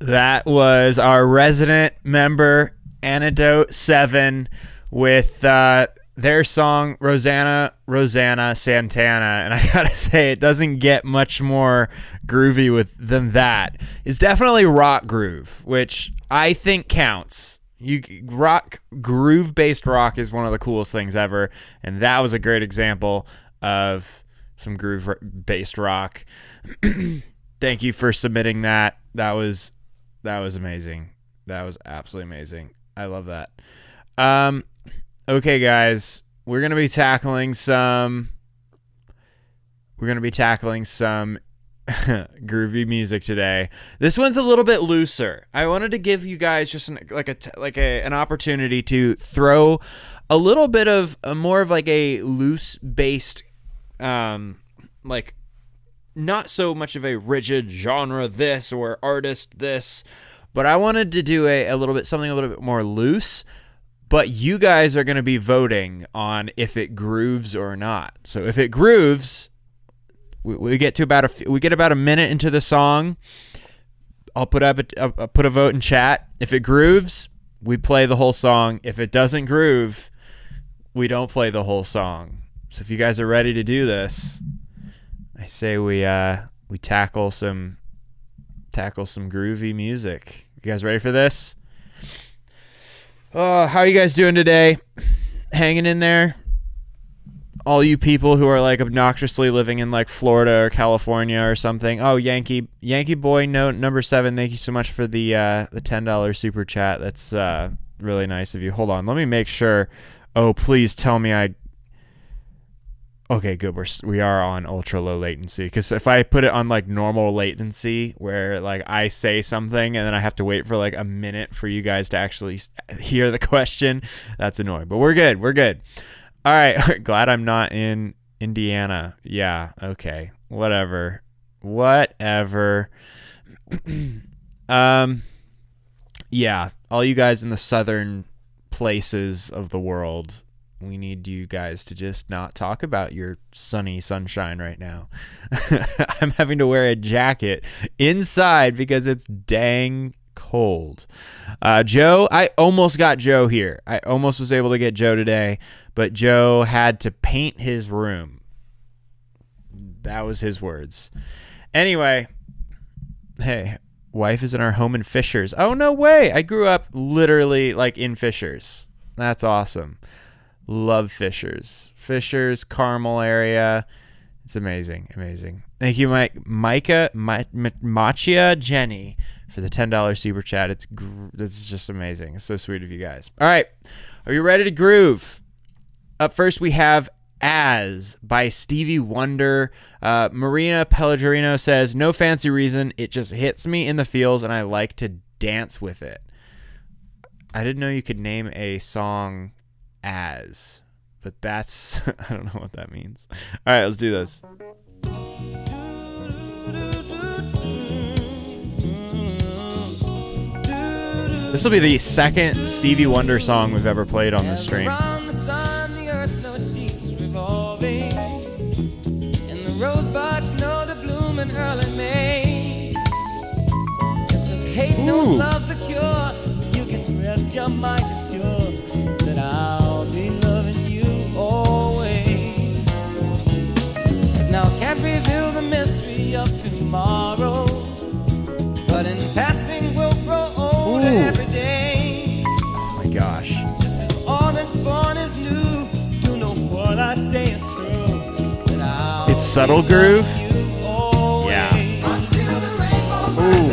That was our resident member, Antidote 7, with their song, Rosanna, Santana. And I gotta say, it doesn't get much more groovy than that. It's definitely rock groove, which I think counts. Groove-based rock is one of the coolest things ever, and that was a great example of some groove-based rock. Thank you for submitting that. That was amazing. That was absolutely amazing. I love that. Okay, guys, we're gonna be tackling some groovy music today. This one's a little bit looser. I wanted to give you guys just an opportunity to throw a little bit of more of like a loose based, like not so much of a rigid genre this or artist this, but I wanted to do something a little bit more loose. But you guys are going to be voting on if it grooves or not. So if it grooves, we get about a minute into the song. I'll put a vote in chat. If it grooves, we play the whole song. If it doesn't groove, we don't play the whole song. So if you guys are ready to do this, I say we tackle some groovy music. You guys ready for this? How are you guys doing today? Hanging in there? All you people who are like obnoxiously living in like Florida or California or something. Oh, Yankee boy note number 7. Thank you so much for the $10 super chat. That's really nice of you. Hold on, let me make sure. Oh, please tell me Okay, good. We are on ultra low latency, because if I put it on like normal latency where like I say something and then I have to wait for like a minute for you guys to actually hear the question, that's annoying. But we're good. All right. Glad I'm not in Indiana. Yeah. Okay. Whatever. Yeah. All you guys in the southern places of the world, we need you guys to just not talk about your sunny sunshine right now. I'm having to wear a jacket inside because it's dang cold. Joe, I almost got Joe here. I almost was able to get Joe today, but Joe had to paint his room. That was his words. Anyway, hey, wife is in our home in Fishers. Oh, no way. I grew up literally like in Fishers. That's awesome. Love Fishers, Carmel area. It's amazing. Thank you, Machia Jenny, for the $10 super chat. It's just amazing. It's so sweet of you guys. All right, are you ready to groove? Up first, we have As by Stevie Wonder. Marina Pellegrino says, no fancy reason, it just hits me in the feels and I like to dance with it. I didn't know you could name a song As, but that's I don't know what that means. All right, let's do this. This will be the second Stevie Wonder song we've ever played on this stream. Ooh. Your mind assured that I'll be loving you always. 'Cause now I can't reveal the mystery of tomorrow, but in passing we'll grow older every day. Oh my gosh. Just as all that's born is new, do know what I say is true. That I'll it's subtle groove. Yeah. Ooh.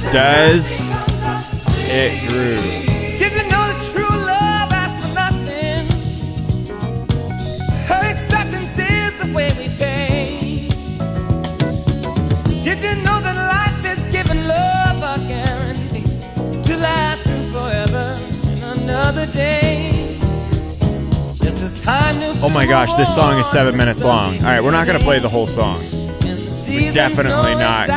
Does it groove? Did you know that true love asks for nothing? Her acceptance is the way we pay. Did you know that life is giving love a guarantee to last through forever in another day? Just as time oh my gosh, this song is 7 minutes long. All right, we're not going to play the whole song. We're definitely not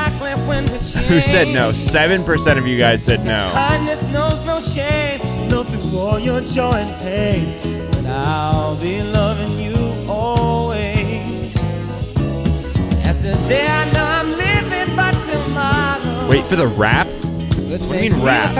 Who said no? 7% of you guys said no. Kindness knows no shame. Know through all your joy and pain that I'll be loving you always. As the day I know I'm living by tomorrow. Wait for the rap? What do you mean rap?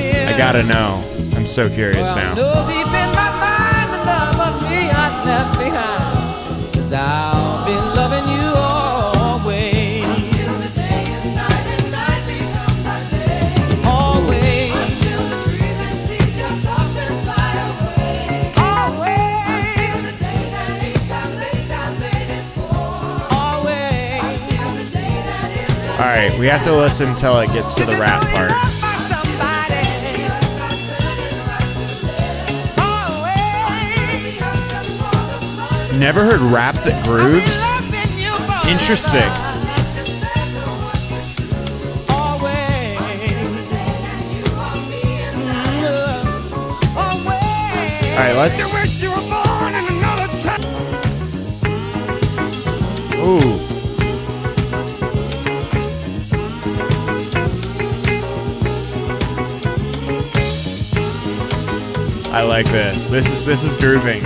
I gotta know. I'm so curious now. Know deep in my mind the love of me I left behind. 'Cause I'll be loving you always. Until the day is night and night becomes our day. Always. Until the trees and seas just up and fly away. Always. Until the day that each made is for. Always. Until the day that is. Alright, we have to listen until it gets to the rap part. Never heard rap that grooves? Interesting. Alright, let's... Ooh. I like this. This is grooving.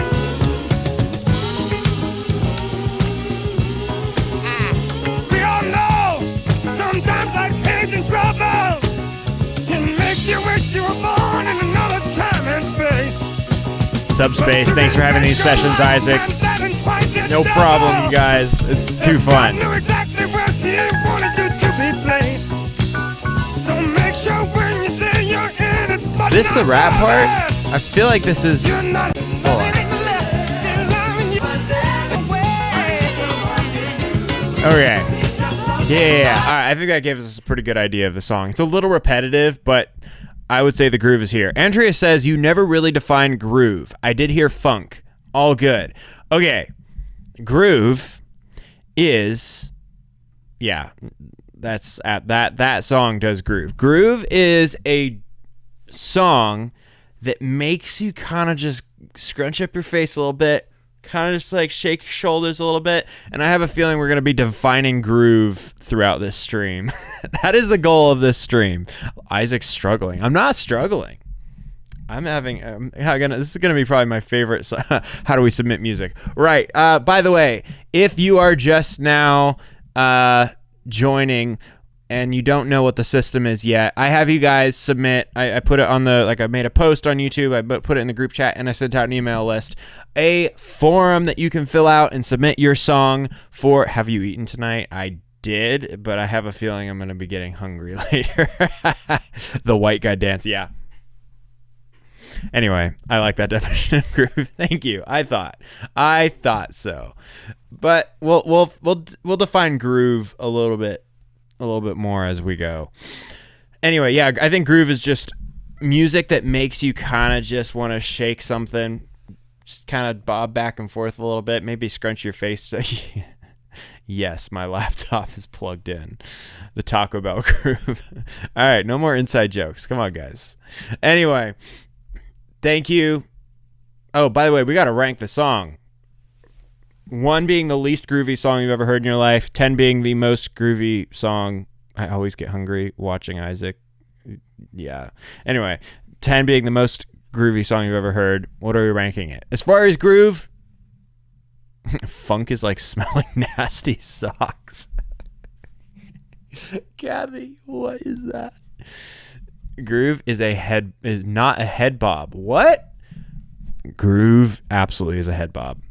Subspace, thanks for having these sessions, Isaac. No problem, you guys. It's too fun. Is this the rap part? I feel like this is... Hold on. Okay. Yeah. All right, I think that gives us a pretty good idea of the song. It's a little repetitive, but... I would say the groove is here. Andrea says, you never really define groove. I did hear funk. All good. Okay. Groove is... Yeah. That's at that song does groove. Groove is a song that makes you kind of just scrunch up your face a little bit, kind of just like shake your shoulders a little bit, and I have a feeling we're going to be defining groove throughout this stream. That is the goal of this stream. Isaac's struggling. I'm not struggling. I'm having this is going to be probably my favorite. How do we submit music? Right. By the way, if you are just now joining and you don't know what the system is yet, I have you guys submit. I put it on the, I made a post on YouTube. I put it in the group chat, and I sent out an email list, a forum that you can fill out and submit your song for. Have you eaten tonight? I did, but I have a feeling I'm going to be getting hungry later. The white guy dance. Yeah. Anyway, I like that definition of groove. Thank you. I thought so. But we'll define groove a little bit more as we go. Anyway, yeah, I think groove is just music that makes you kind of just want to shake something, just kind of bob back and forth a little bit, maybe scrunch your face. Yes, my laptop is plugged in. The Taco Bell groove. All right, no more inside jokes. Come on, guys. Anyway, thank you. Oh, by the way, we got to rank the song. 1 being the least groovy song you've ever heard in your life. 10 being the most groovy song. I always get hungry watching Isaac. Yeah. Anyway, 10 being the most groovy song you've ever heard. What are we ranking it? As far as groove, funk is like smelling nasty socks. Kathy, what is that? Groove is not a head bob. What? Groove absolutely is a head bob.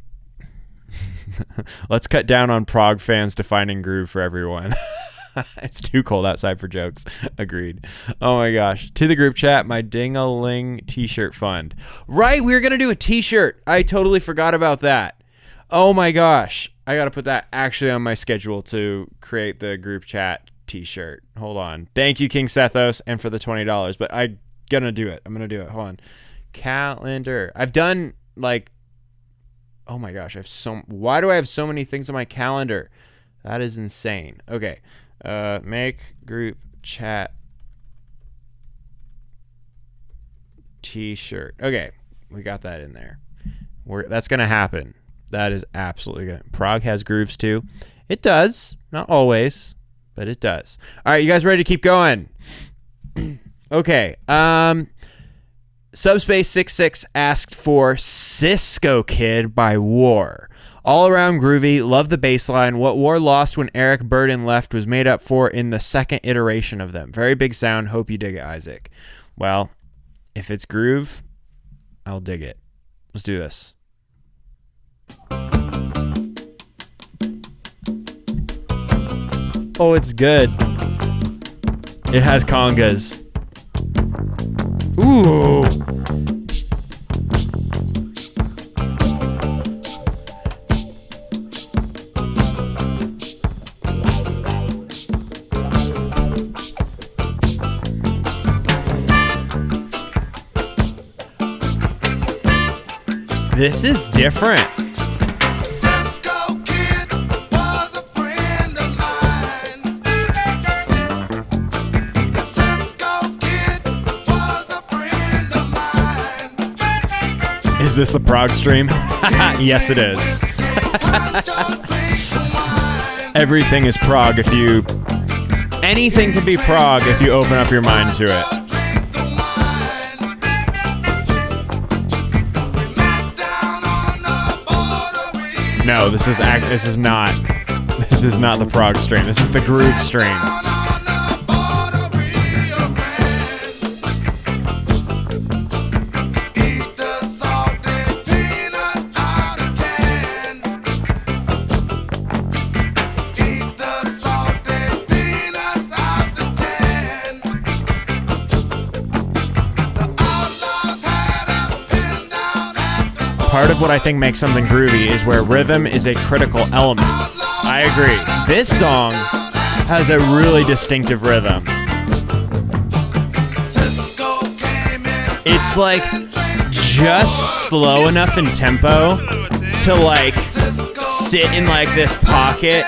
Let's cut down on prog fans defining groove for everyone. It's too cold outside for jokes. Agreed. Oh my gosh. To the group chat, my ding-a-ling t-shirt fund. Right, we were going to do a t-shirt. I totally forgot about that. Oh my gosh. I got to put that actually on my schedule to create the group chat t-shirt. Hold on. Thank you, King Sethos, and for the $20. But I'm going to do it. I'm going to do it. Hold on. Calendar. I've done oh my gosh. Why do I have so many things on my calendar? That is insane. Okay. Make group chat t-shirt. Okay. We got that in there. That's going to happen. That is absolutely good. Prague has grooves too. It does. Not always. but it does. All right, you guys ready to keep going? Okay. Subspace 66 asked for Cisco Kid by War. All around groovy, love the bass line. What War lost when Eric Burden left was made up for in the second iteration of them. Very big sound. Hope you dig it, Isaac. Well, if it's groove, I'll dig it. Let's do this. Oh, it's good. It has congas. Ooh. This is different. Cisco Kid was a friend of mine. The Cisco Kid was a friend of mine. Is this the Prague stream? Yes, it is. Everything is Prague if you... Anything can be Prague if you open up your mind to it. No, this is not the Prague stream. This is the groove stream. Part of what I think makes something groovy is where rhythm is a critical element. I agree. This song has a really distinctive rhythm. It's like just slow enough in tempo to like sit in like this pocket.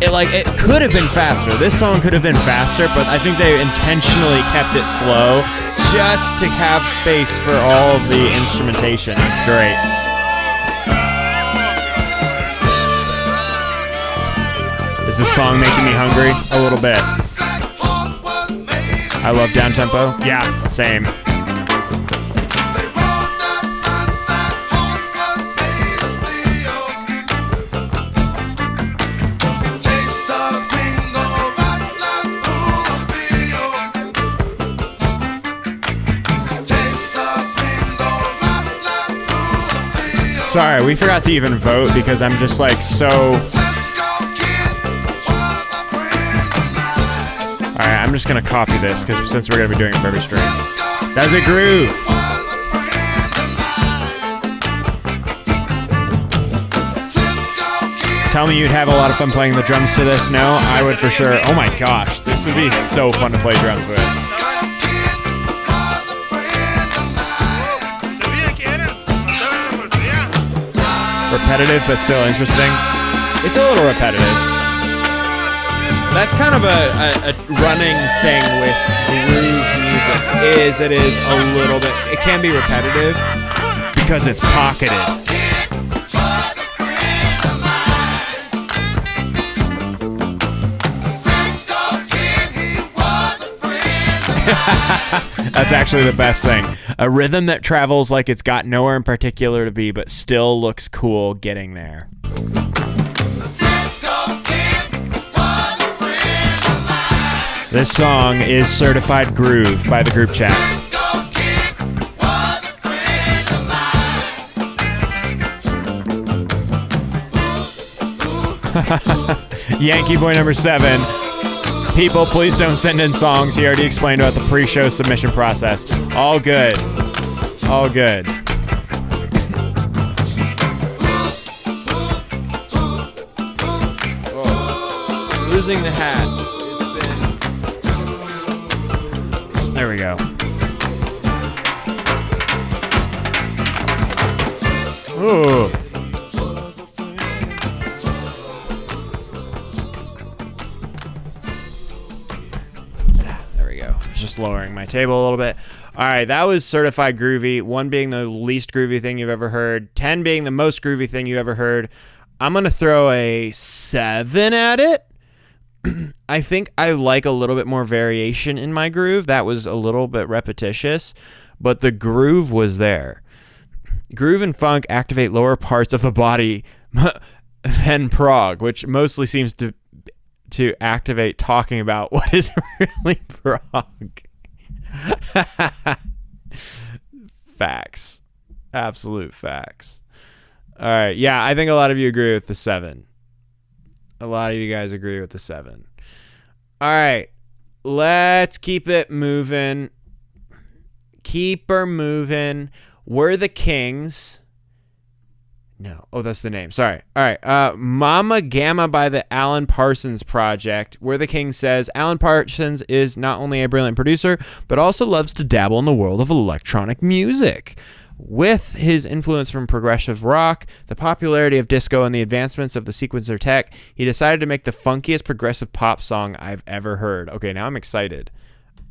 It could have been faster. This song could have been faster, but I think they intentionally kept it slow just to have space for all of the instrumentation. It's great. Is this song making me hungry? A little bit. I love down tempo. Yeah, same. Sorry, we forgot to even vote because I'm just like so... Alright, I'm just gonna copy this because since we're gonna be doing it for every stream. That's a groove! Tell me you'd have a lot of fun playing the drums to this? No, I would for sure. Oh my gosh, this would be so fun to play drums with. Repetitive, but still interesting. It's a little repetitive. That's kind of a running thing with groove music. It is a little bit. It can be repetitive because it's pocketed. That's actually the best thing. A rhythm that travels like it's got nowhere in particular to be, but still looks cool getting there. This song is Certified Groove by the group chat. Yankee Boy number 7. People, please don't send in songs. He already explained about the pre-show submission process. All good. All good. Whoa. Losing the hat. There we go. Ooh. Just lowering my table a little bit. All right, that was Certified Groovy. 1 being the least groovy thing you've ever heard. 10 being the most groovy thing you ever heard. I'm going to throw a 7 at it. I think I like a little bit more variation in my groove. That was a little bit repetitious, but the groove was there. Groove and funk activate lower parts of the body than prog, which mostly seems to activate talking about what is really prog. Facts. Absolute facts. All right. Yeah, I think a lot of you agree with the 7. A lot of you guys agree with the 7. All right. Let's keep it moving. Keep her moving. We're the Kings. No. Oh, that's the name. Sorry. All right. Mama Gamma by the Alan Parsons Project. Where the King says Alan Parsons is not only a brilliant producer, but also loves to dabble in the world of electronic music. With his influence from progressive rock, the popularity of disco, and the advancements of the sequencer tech, he decided to make the funkiest progressive pop song I've ever heard. Okay, now I'm excited.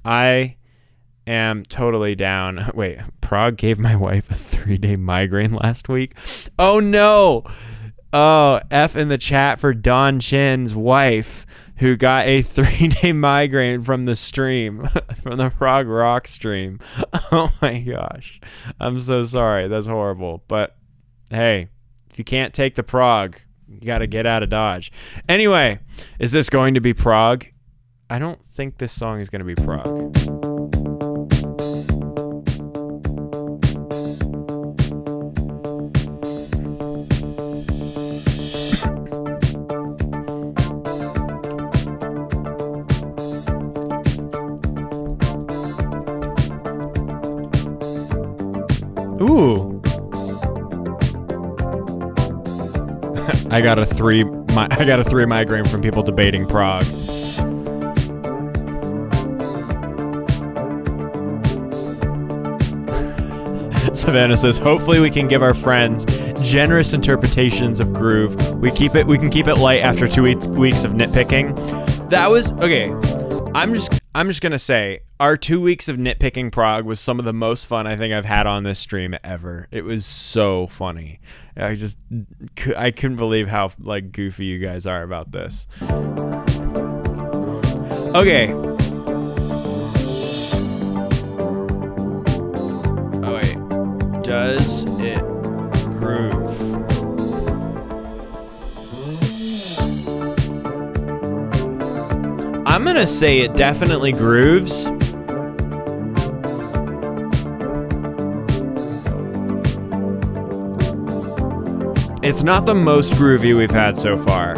I am totally down. Wait, Prague gave my wife a 3-day migraine last week. Oh no. Oh, F in the chat for Don Chin's wife, who got a 3-day migraine from the stream, from the Prague Rock stream. Oh my gosh. I'm so sorry. That's horrible. But hey, if you can't take the Prague, you got to get out of Dodge. Anyway, is this going to be Prague? I don't think this song is going to be Prague. Ooh. I got a 3 migraine from people debating Prague. Savannah says, hopefully we can give our friends generous interpretations of groove. We can keep it light after 2 weeks of nitpicking. That was okay. I'm just gonna say our 2 weeks of nitpicking Prague was some of the most fun I think I've had on this stream ever. It was so funny. I couldn't believe how like goofy you guys are about this. Okay. Oh wait. Does it groove? I'm gonna say it definitely grooves. It's not the most groovy we've had so far.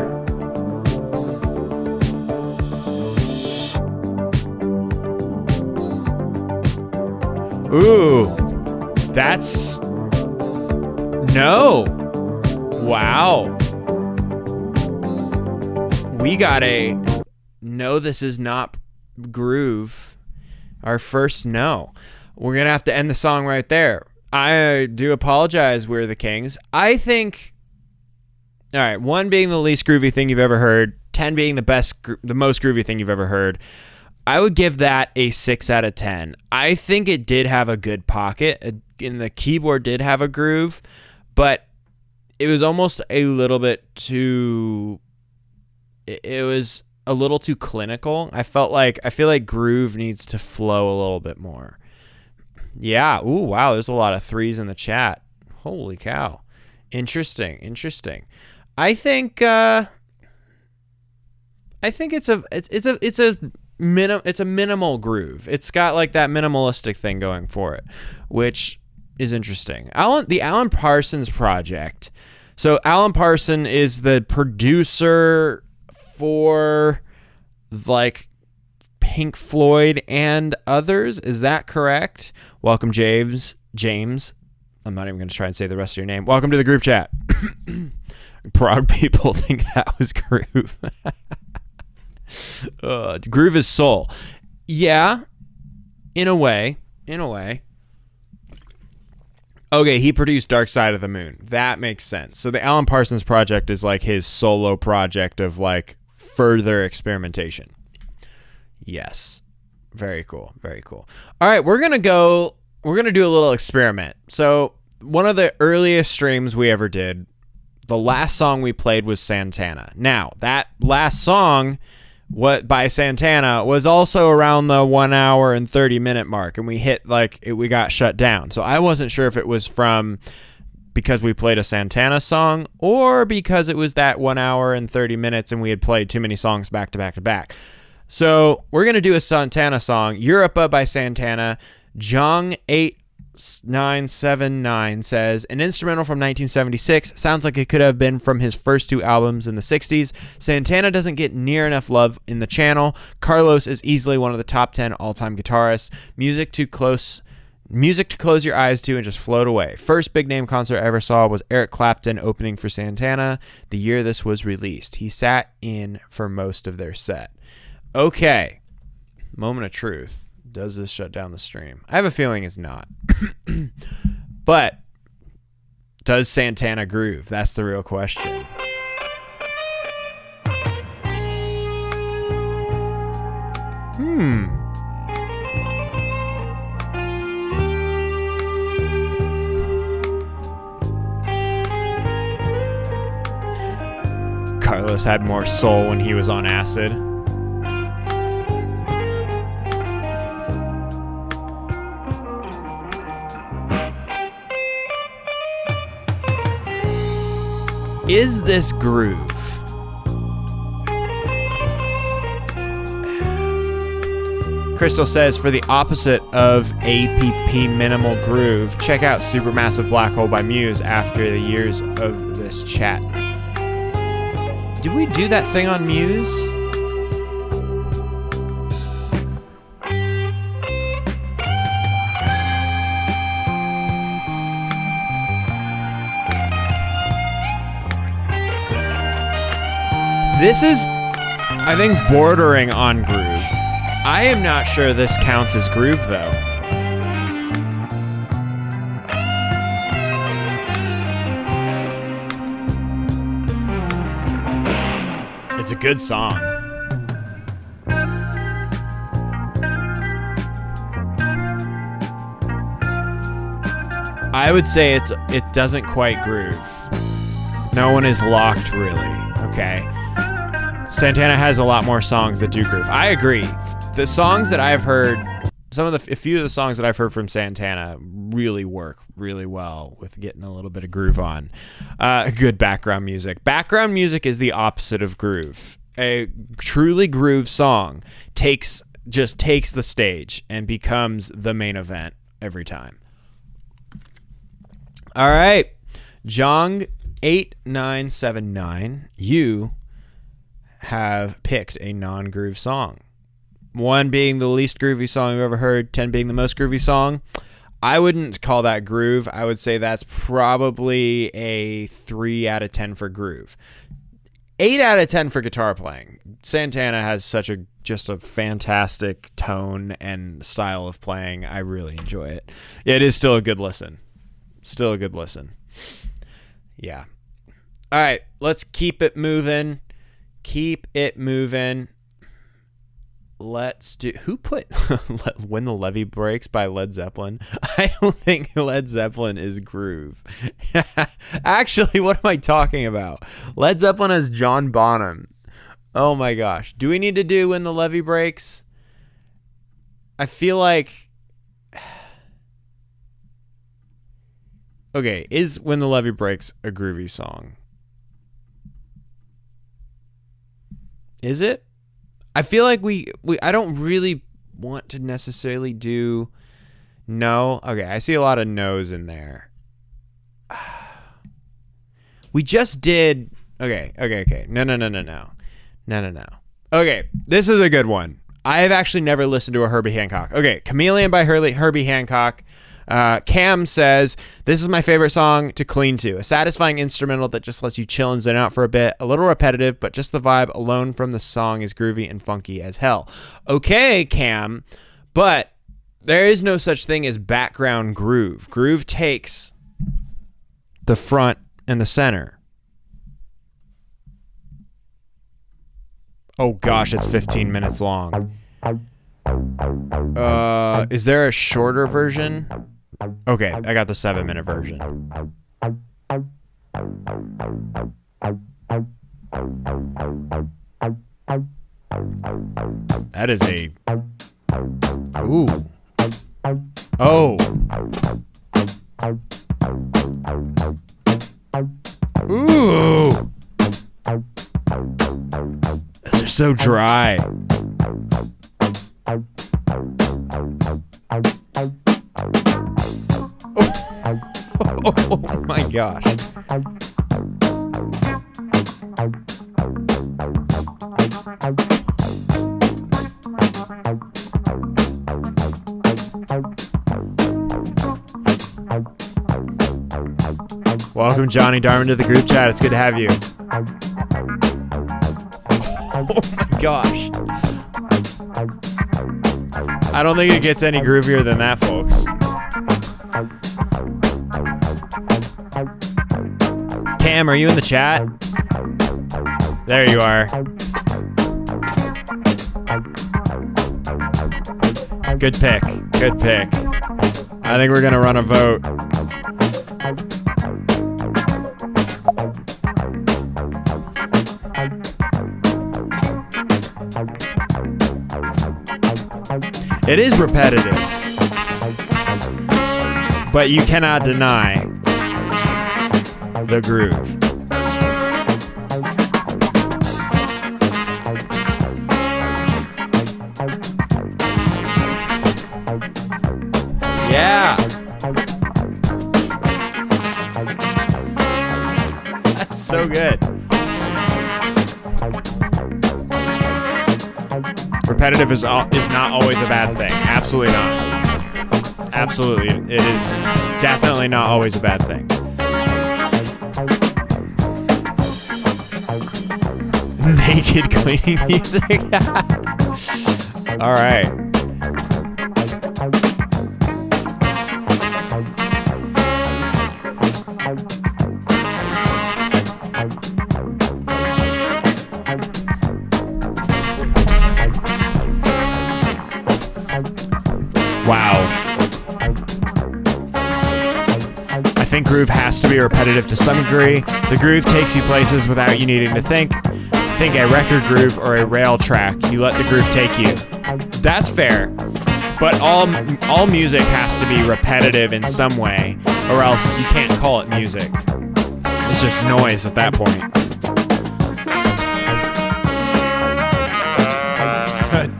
Ooh, that's no. Wow. We got a no, this is not groove. Our first no. We're going to have to end the song right there. I do apologize, We're the Kings. I think, all right, 1 being the least groovy thing you've ever heard, 10 being the most groovy thing you've ever heard. I would give that a 6 out of 10. I think it did have a good pocket, and the keyboard did have a groove, but it was almost a little bit too, it was a little too clinical. I feel like groove needs to flow a little bit more. Yeah. Ooh, wow. There's a lot of 3s in the chat. Holy cow. Interesting. I think it's a minimal groove. It's got like that minimalistic thing going for it, which is interesting. The Alan Parsons Project. So Alan Parsons is the producer for like Pink Floyd and others. Is that correct? Welcome, James. I'm not even going to try and say the rest of your name. Welcome to the group chat. Prague people think that was groove. Groove is soul. Yeah, in a way. Okay, he produced Dark Side of the Moon. That makes sense. So the Alan Parsons Project is like his solo project of like further experimentation. Yes. Very cool. All right, we're going to do a little experiment. So one of the earliest streams we ever did, The last song we played was Santana. Now, that last song by Santana was also around the 1 hour and 30-minute mark, and we hit we got shut down. So I wasn't sure if it was because we played a Santana song or because it was that 1 hour and 30 minutes and we had played too many songs back to back to back. So we're going to do a Santana song, Europa by Santana. Jong 8979 says, an instrumental from 1976. Sounds like it could have been from his first 2 albums in the 60s. Santana doesn't get near enough love in the channel. Carlos is easily one of the top 10 all-time guitarists. Music to close your eyes to and just float away. First big name concert I ever saw was Eric Clapton opening for Santana the year this was released. He sat in for most of their set. Okay, moment of truth. Does this shut down the stream? I have a feeling it's not. But does Santana groove? That's the real question. Carlos had more soul when he was on acid. Is this groove? Crystal says, for the opposite of APP minimal groove, check out Supermassive Black Hole by Muse after the years of this chat. Did we do that thing on Muse? This is, I think, bordering on groove. I am not sure this counts as groove, though. It's a good song. I would say it doesn't quite groove. No one is locked, really. Okay. Santana has a lot more songs that do groove. I agree. The songs that I've heard, a few of the songs that I've heard from Santana really work really well with getting a little bit of groove on. Good background music. Background music is the opposite of groove. A truly groove song takes the stage and becomes the main event every time. All right. Jong 8979, you have picked a non-groove song. 1 being the least groovy song you've ever heard, 10 being the most groovy song. I wouldn't call that groove. I would say that's probably a 3 out of 10 for groove. 8 out of 10 for guitar playing. Santana has just a fantastic tone and style of playing. I really enjoy it. It is still a good listen. Yeah. All right, let's keep it moving. Let's do. Who put When the Levee Breaks by Led Zeppelin? I don't think Led Zeppelin is groove. Actually, what am I talking about? Led Zeppelin has John Bonham. Oh my gosh. Do we need to do When the Levee Breaks? I feel like. Okay, is When the Levee Breaks a groovy song? Is it? I feel like I don't really want to necessarily do no. Okay, I see a lot of no's in there. We just did. Okay. No. Okay, this is a good one. I have actually never listened to a Herbie Hancock. Okay, Chameleon by Herbie Hancock. Cam says, this is my favorite song to clean to. A satisfying instrumental that just lets you chill and zen out for a bit. A little repetitive, but just the vibe alone from the song is groovy and funky as hell. Okay, Cam, but there is no such thing as background groove. Groove takes the front and the center. Oh gosh, it's 15 minutes long. Is there a shorter version? Okay, I got the 7-minute version. That is a... Ooh. Oh. Ooh. Those are so dry. Oh my gosh. Welcome, Johnny Darman, to the group chat. It's good to have you. Oh my gosh. I don't think it gets any groovier than that, folks. Cam, are you in the chat? There you are. Good pick. Good pick. I think we're going to run a vote. It is repetitive, but you cannot deny the groove. Yeah. That's so good. Repetitive is not always a bad thing. Absolutely not. Absolutely. It is definitely not always a bad thing. Naked cleaning music. All right. Wow. I think groove has to be repetitive to some degree. The groove takes you places without you needing to think. Think a record groove or a rail track. You let the groove take you. That's fair. But all music has to be repetitive in some way, or else you can't call it music. It's just noise at that point.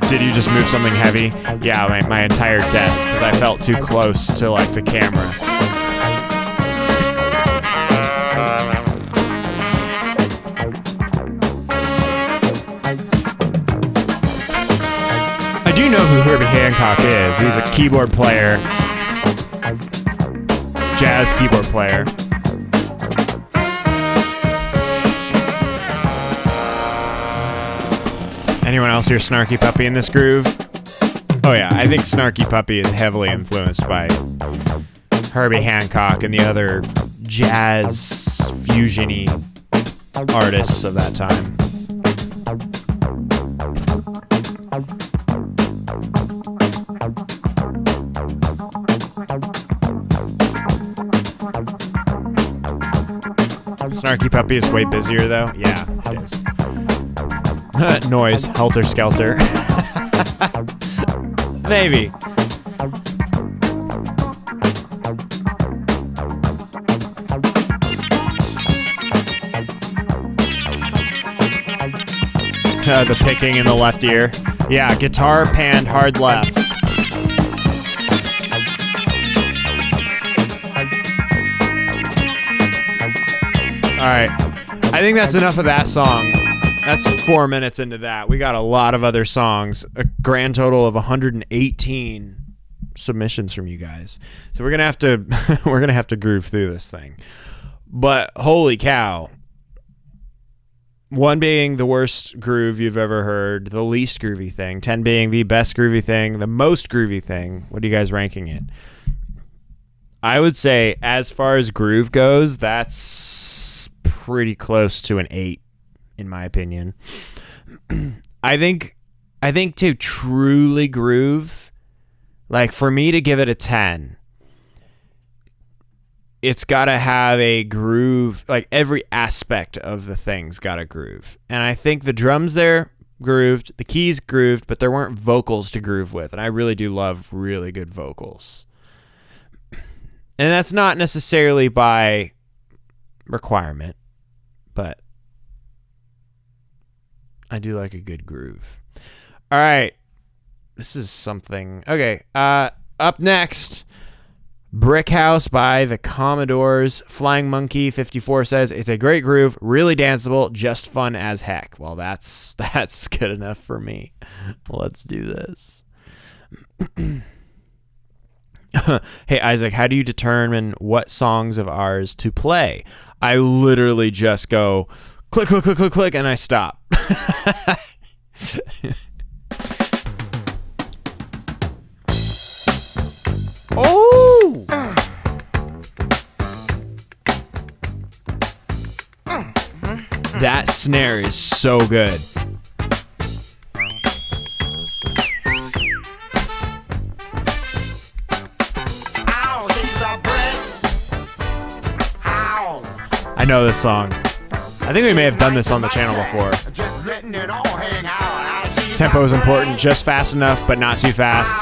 Did you just move something heavy? Yeah, my entire desk, because I felt too close to like the camera. I do know who Herbie Hancock is. He's a keyboard player, jazz keyboard player. Anyone else hear Snarky Puppy in this groove? Oh yeah, I think Snarky Puppy is heavily influenced by Herbie Hancock and the other jazz fusion-y artists of that time. Snarky Puppy is way busier though. Yeah, it is. Noise, helter skelter. Maybe. The picking in the left ear. Yeah, guitar panned hard left. Alright, I think that's enough of that song. That's 4 minutes into that. We got a lot of other songs. A grand total of 118 submissions from you guys. So we're gonna have to groove through this thing. But holy cow. One being the worst groove you've ever heard, the least groovy thing, 10 being the best groovy thing, the most groovy thing. What are you guys ranking it? I would say as far as groove goes, that's pretty close to an 8. In my opinion. I think to truly groove, like for me to give it a 10, it's got to have a groove. Like every aspect of the thing's got a groove. And I think the drums there grooved, the keys grooved, but there weren't vocals to groove with. And I really do love really good vocals. And that's not necessarily by requirement, but I do like a good groove. All right. This is something. Okay. Up next, Brick House by the Commodores. Flying Monkey 54 says, it's a great groove, really danceable, just fun as heck. Well, that's good enough for me. Let's do this. Hey, Isaac, how do you determine what songs of ours to play? I literally just go click, click, click, click, click, and I stop. Oh! That snare is so good. I know this song. I think we may have done this on the channel before. Tempo is important, just fast enough, but not too fast.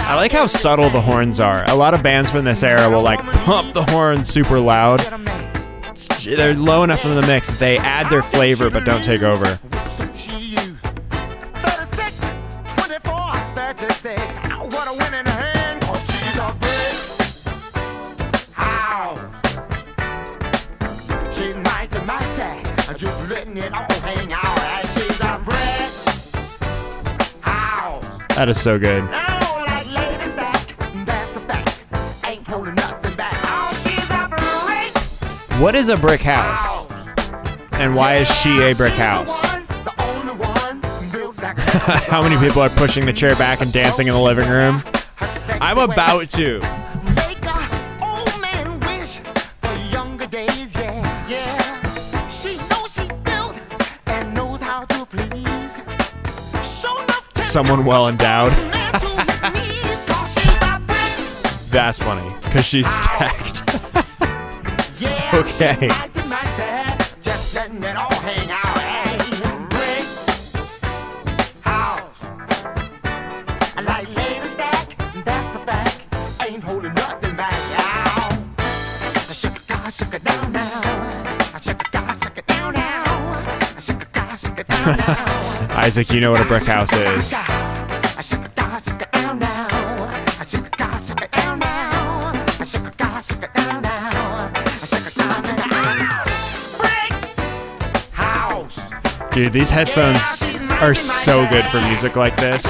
I like how subtle the horns are. A lot of bands from this era will like pump the horns super loud. They're low enough in the mix that they add their flavor but don't take over. That is so good. What is a brick house? And why is she a brick house? How many people are pushing the chair back and dancing in the living room? I'm about to. Someone well endowed. That's funny, because she's stacked. Okay. Isaac, you know what a brick house is. Dude, these headphones are so good for music like this.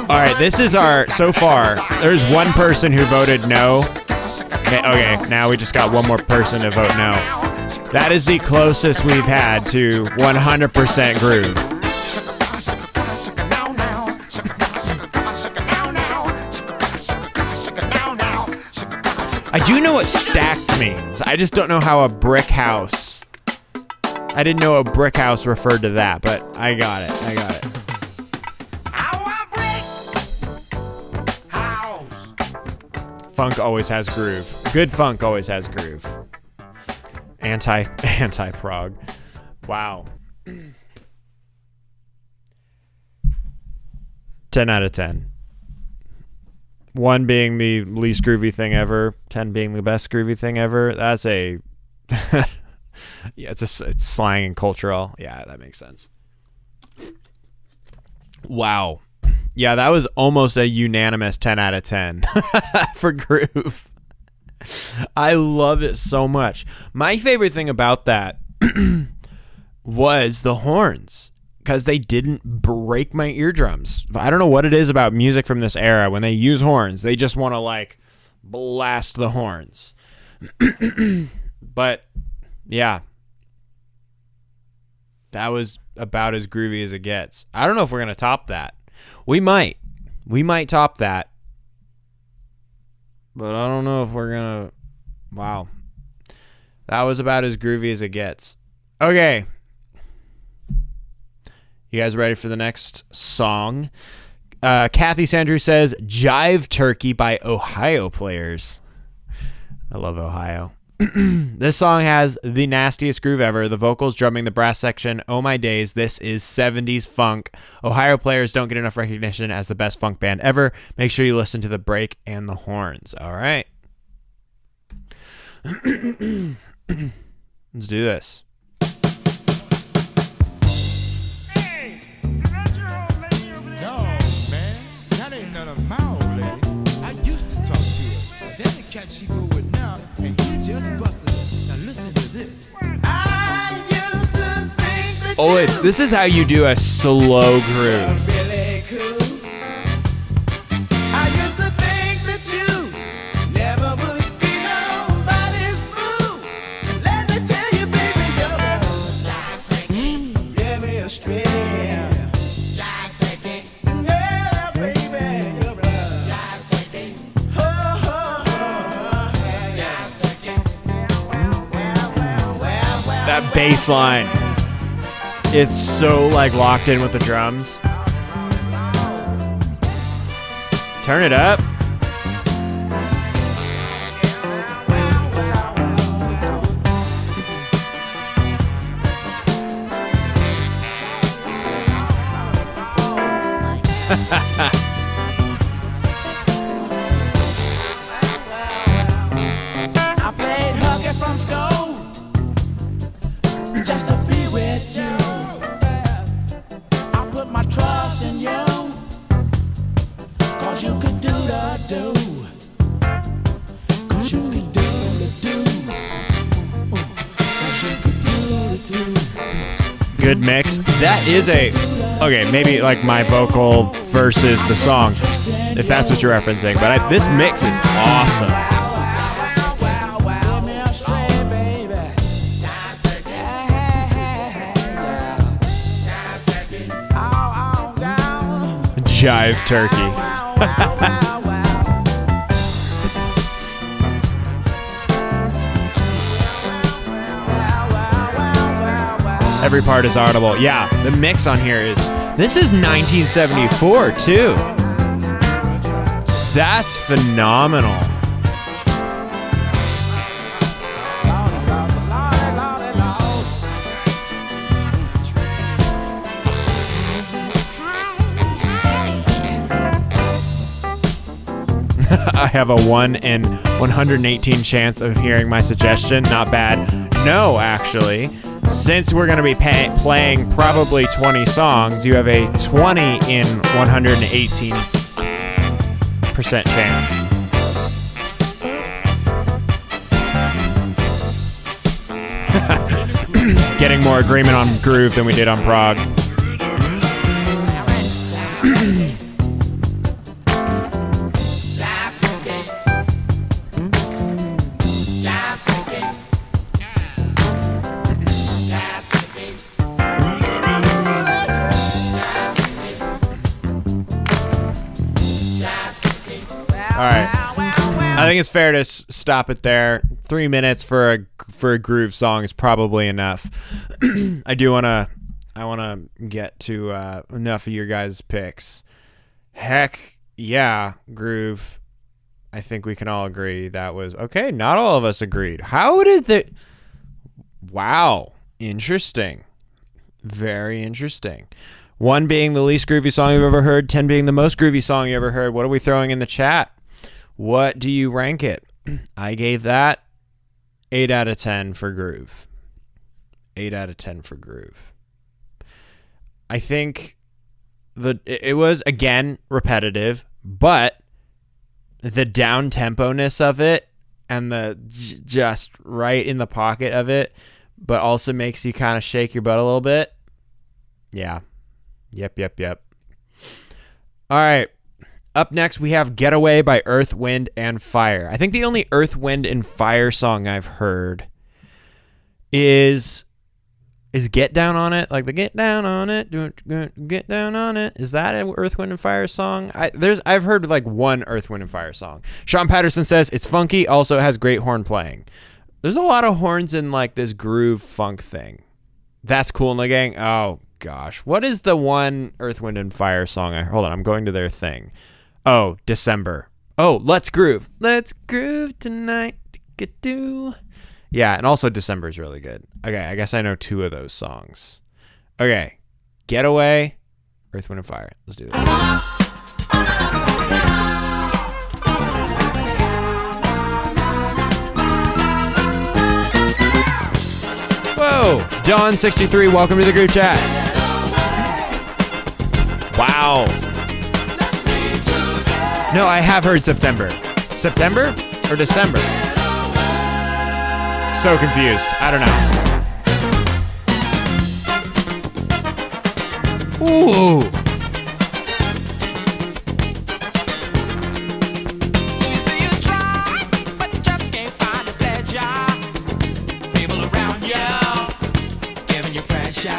All right, this is our, so far, there's one person who voted no. Okay, now we just got one more person to vote no. That is the closest we've had to 100% groove. I do know what stacked means. I just don't know how a brick house. I didn't know a brick house referred to that, but I got it. Funk always has groove. Good funk always has groove. Anti-prog. Wow. 10 out of 10. 1 being the least groovy thing ever, 10 being the best groovy thing ever. That's a yeah, it's slang and cultural. Yeah, that makes sense. Wow. Yeah, that was almost a unanimous 10 out of 10 for groove. I love it so much. My favorite thing about that was the horns, because they didn't break my eardrums. I don't know what it is about music from this era. When they use horns, they just want to like blast the horns. But yeah, that was about as groovy as it gets. I don't know if we're going to top that. We might top that. But I don't know if we're going to. Wow. That was about as groovy as it gets. Okay. You guys ready for the next song? Kathy Sandrew says, Jive Turkey by Ohio Players. I love Ohio. This song has the nastiest groove ever. The vocals drumming the brass section. Oh my days, this is 70s funk. Ohio Players don't get enough recognition as the best funk band ever. Make sure you listen to the break and the horns. All right. Let's do this. Hey, is that your old lady over there? No, man, that ain't none of my old lady. I used to talk to her, but then the cat she go with now, and he just busted her. Now listen to this. I used to think that Oh, this is how you do a slow groove. really cool. I used to think that you never would be nobody's fool. Let me tell you, baby, you're a jive turkey. Give me a straight hand. Jive turkey. Yeah, baby, you're a jive turkey. Ho, ho, ho, ho, jive turkey. Well. That bass line. It's so like locked in with the drums. Turn it up. I played hooky from school just to be with you. I put my trust in you, 'cause you can do the do. 'Cause you can do the do. 'Cause you can do the do. Good mix. That is a okay. Maybe like my vocal versus the song, if that's what you're referencing. But this mix is awesome. Give me a straight, baby. Jive Turkey. Every part is audible. Yeah, the mix on here is. This is 1974 too. That's phenomenal. I have a 1 in 118 chance of hearing my suggestion. Not bad. No, actually. Since we're going to be playing probably 20 songs, you have a 20 in 118% chance. Getting more agreement on groove than we did on prog. I think it's fair to stop it there. 3 minutes for a groove song is probably enough. I wanna get to enough of your guys' picks. Heck yeah, groove. I think we can all agree that was okay. Not all of us agreed. How did the? Wow, interesting. Very interesting. 1 being the least groovy song you've ever heard. 10 being the most groovy song you ever heard. What are we throwing in the chat? What do you rank it? I gave that 8 out of 10 for groove. 8 out of 10 for groove. I think it was, again, repetitive, but the down-tempo-ness of it and the just right in the pocket of it, but also makes you kind of shake your butt a little bit. Yeah. Yep. All right. Up next, we have Getaway by Earth, Wind, and Fire. I think the only Earth, Wind, and Fire song I've heard is Is Get Down on It, like the Get Down on It, Get Down on It? Is that an Earth, Wind & Fire song? I've heard like one Earth, Wind & Fire song. Sean Patterson says it's funky, also has great horn playing. There's a lot of horns in like this groove funk thing. That's Kool and the Gang. Oh gosh, what is the one Earth, Wind & Fire song? Hold on, I'm going to their thing. Oh, December. Oh, Let's Groove. Let's groove tonight. Yeah, and also December is really good. Okay, I guess I know two of those songs. Okay, Getaway, Earth, Wind & Fire. Let's do this. Whoa, Dawn63, welcome to the group chat. Wow. No, I have heard September. September or December? So confused. I don't know. Ooh. So you say you try, but you just can't find the pleasure. People around you giving you pressure.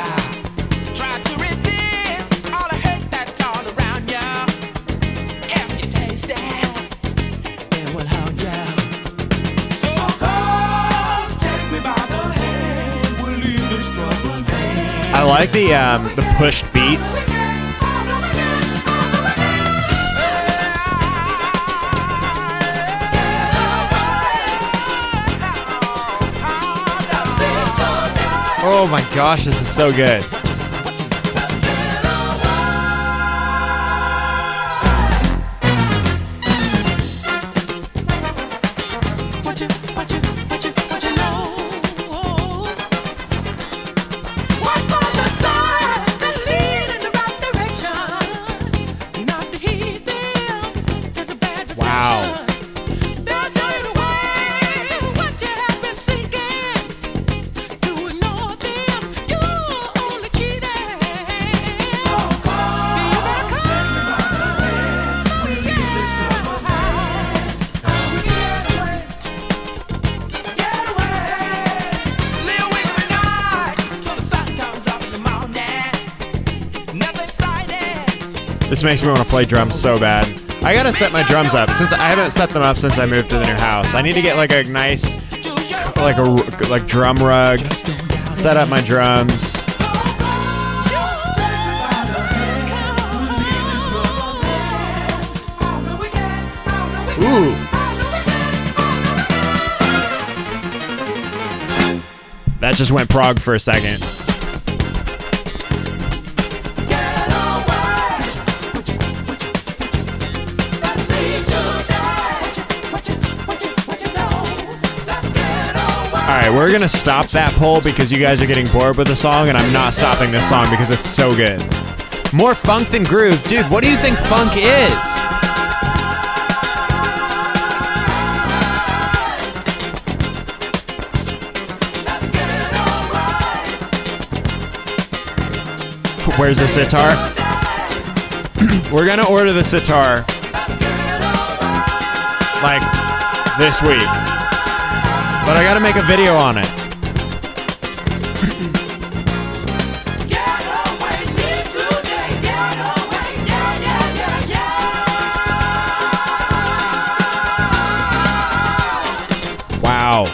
Try to resist all the hate that's all around you. If you taste it, it will hold you. So come take me by the hand. We'll leave this trouble behind. I like the pushed beats. Oh my gosh, this is so good. What you know? Walk on the side that lead in the right direction. Not to heed them, there's a bad reflection. Wow. They'll show you the way, what you have been seeking. To ignore them, you're only cheating. So come, you better come. We'll leave this trouble behind. Get away. Live with the night till the sun comes up in the morning. Nothing exciting. This makes me want to play drums so bad. I gotta set my drums up since I haven't set them up since I moved to the new house. I need to get like a nice, like drum rug. Set up my drums. Ooh. That just went prog for a second. Alright, we're gonna stop that poll because you guys are getting bored with the song, and I'm not stopping this song because it's so good. More funk than groove. Dude, what do you think funk is? Where's the sitar? We're gonna order the sitar like this week, but I gotta make a video on it. Wow.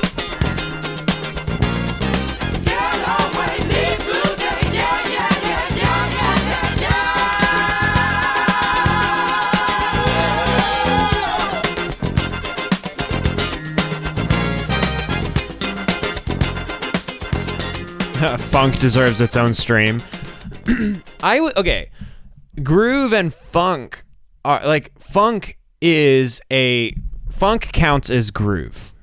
Funk deserves its own stream. Okay. Groove and funk are like, funk counts as groove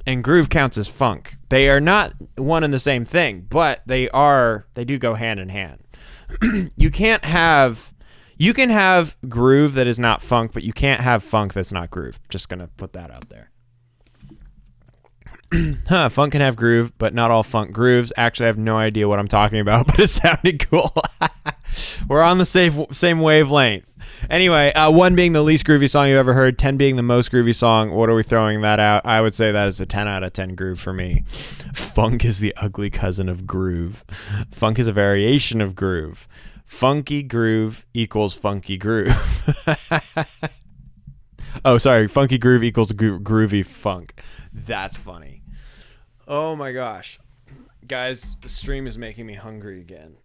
and groove counts as funk. They are not one and the same thing, but they do go hand in hand. You can have groove that is not funk, but you can't have funk that's not groove. Just gonna put that out there. Funk can have groove, but not all funk grooves. Actually, I have no idea what I'm talking about, but it sounded cool. We're on the same wavelength. Anyway, 1 being the least groovy song you've ever heard, 10 being the most groovy song. What are we throwing that out? I would say that is a 10 out of 10 groove for me. Funk is the ugly cousin of groove. Funk is a variation of groove. Funky groove equals funky groove. Oh, sorry. Funky groove equals groovy funk. That's funny. Oh my gosh. Guys, the stream is making me hungry again.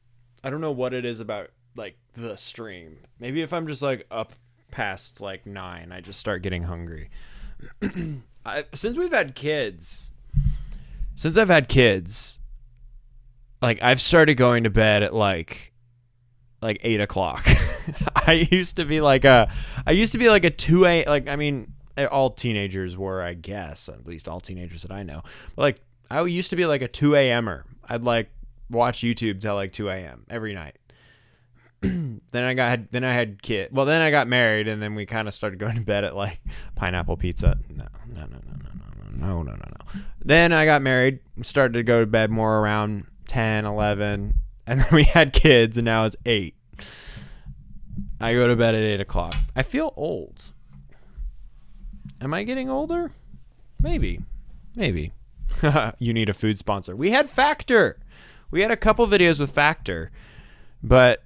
I don't know what it is about like the stream. Maybe if I'm just like up past like 9, I just start getting hungry. Since I've had kids, like I've started going to bed at like 8 o'clock. I used to be like a 2 a, like, I mean, all teenagers were, I guess, at least all teenagers that I know. But like, I used to be like a 2 a.m.er. I'd like watch YouTube till like 2 a.m. every night. Then I had kid. Well, then I got married, and then we kind of started going to bed at like pineapple pizza. No. Then I got married, started to go to bed more around 10, 11, and then we had kids, and now it's 8. I go to bed at 8 o'clock. I feel old. Am I getting older? Maybe. You need a food sponsor. We had Factor. We had a couple videos with Factor, but,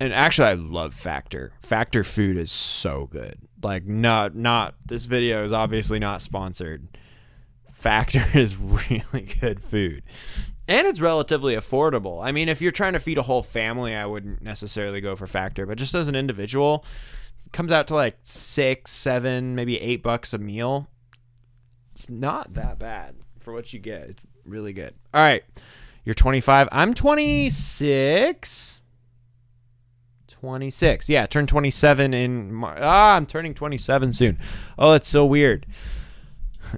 and actually I love Factor. Factor food is so good. Like not this video is obviously not sponsored. Factor is really good food. And it's relatively affordable. I mean, if you're trying to feed a whole family, I wouldn't necessarily go for Factor, but just as an individual, it comes out to like $6, $7, maybe $8 a meal. It's not that bad for what you get. It's really good. All right. You're 25. I'm 26. 26. Yeah, turn 27 in I'm turning 27 soon. Oh, that's so weird.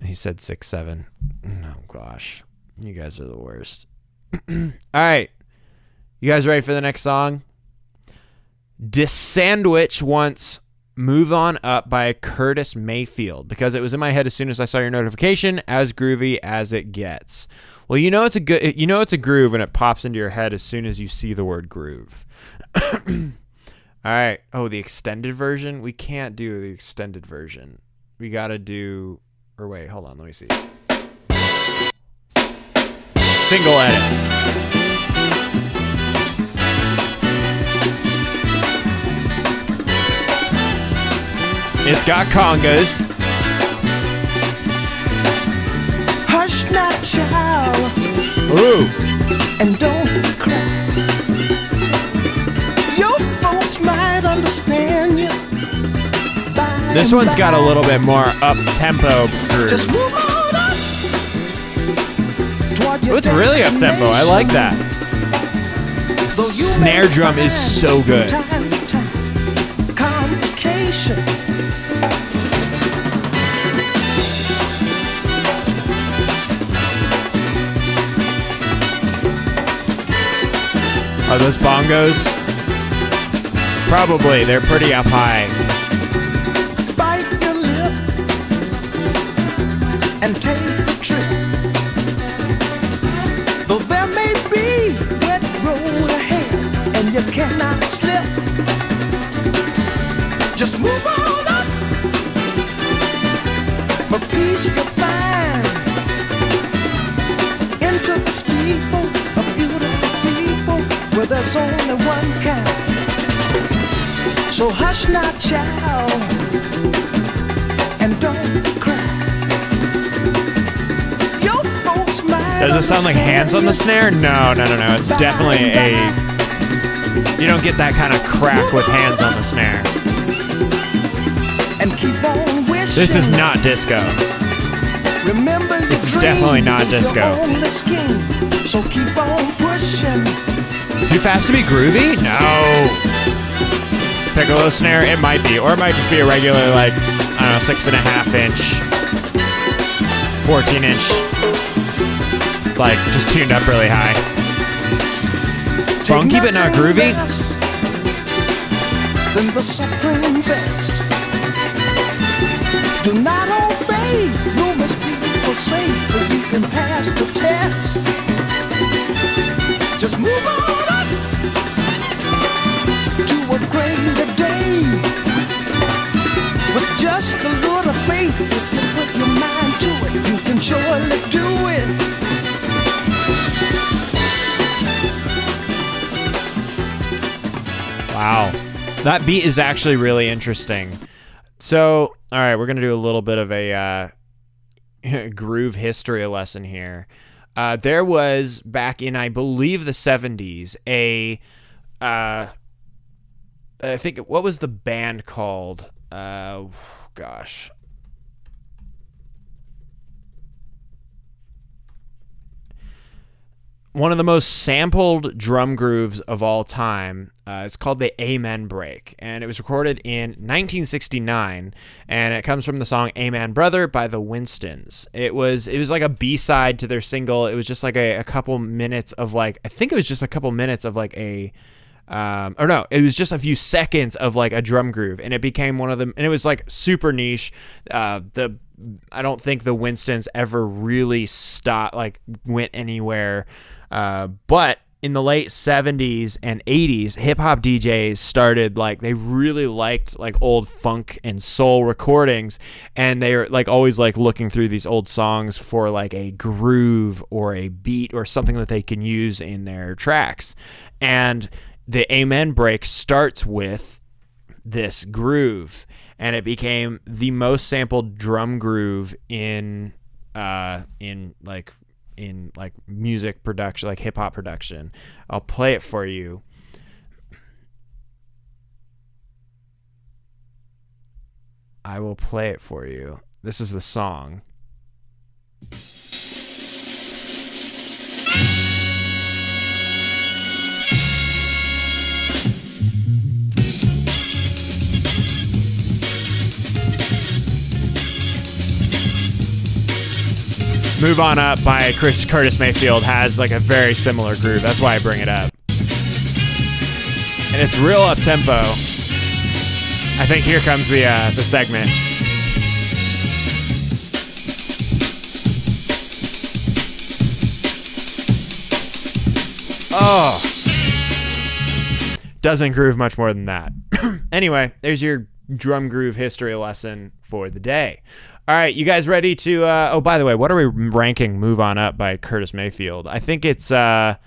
He said 6, 7. Oh gosh. You guys are the worst. All right. You guys ready for the next song? Sandwich wants Move On Up by Curtis Mayfield because it was in my head as soon as I saw your notification, as groovy as it gets. Well, you know it's a groove when it pops into your head as soon as you see the word groove. All right. Oh, the extended version? We can't do the extended version. We got to do, or wait, hold on, let me see. Single edit. It's got congas. Hush now, child. Ooh. And don't cry. Your folks might understand you. This one's got a little bit more up-tempo groove. Just move on up. Oh, it's really up-tempo. I like that. The snare drum is so good. Complication. Are those bongos? Probably. They're pretty up high. Bite your lip and take the trip. Though there may be wet road ahead and you cannot slip, just move on up. For peace you'll find into the steeple of beautiful people where there's only one kind. So hush now, child, and don't cry. Your folks might. Does it sound like hands on the snare? No. It's definitely a. You don't get that kind of crack with hands on the snare. And keep on wishing. This is not disco. Remember this is definitely not disco. So keep on pushing. Too fast to be groovy? No. Piccolo snare? It might be. Or it might just be a regular, like, I don't know, 6.5 inch, 14 inch, like, just tuned up really high. Funky but not groovy? Then the supreme best. Do not obey. You must be safe, but you can pass the test. Just move on up to a greater That beat is actually really interesting. So, all right, we're going to do a little bit of a groove history lesson here. There was, back in, I believe, the 70s, I think, what was the band called? Gosh. One of the most sampled drum grooves of all time. It's called the Amen Break, and it was recorded in 1969, and it comes from the song Amen Brother by the Winstons. It was like a B-side to their single. It was just like a couple minutes of like, I think it was just a couple minutes of like it was just a few seconds of like a drum groove, and it became one of them, and it was like super niche. I don't think the Winstons ever really went anywhere. But in the late 70s and 80s, hip-hop DJs started, they really liked, old funk and soul recordings, and they were, always, looking through these old songs for, a groove or a beat or something that they can use in their tracks. And the Amen Break starts with this groove, and it became the most sampled drum groove in music production, hip hop production. I'll play it for you. I will play it for you. This is the song. Move On Up by Curtis Mayfield has a very similar groove. That's why I bring it up. And it's real up-tempo. I think here comes the segment. Oh. Doesn't groove much more than that. Anyway, there's your drum groove history lesson for the day. All right, you guys ready to... oh, by the way, what are we ranking Move On Up by Curtis Mayfield? I think it's a...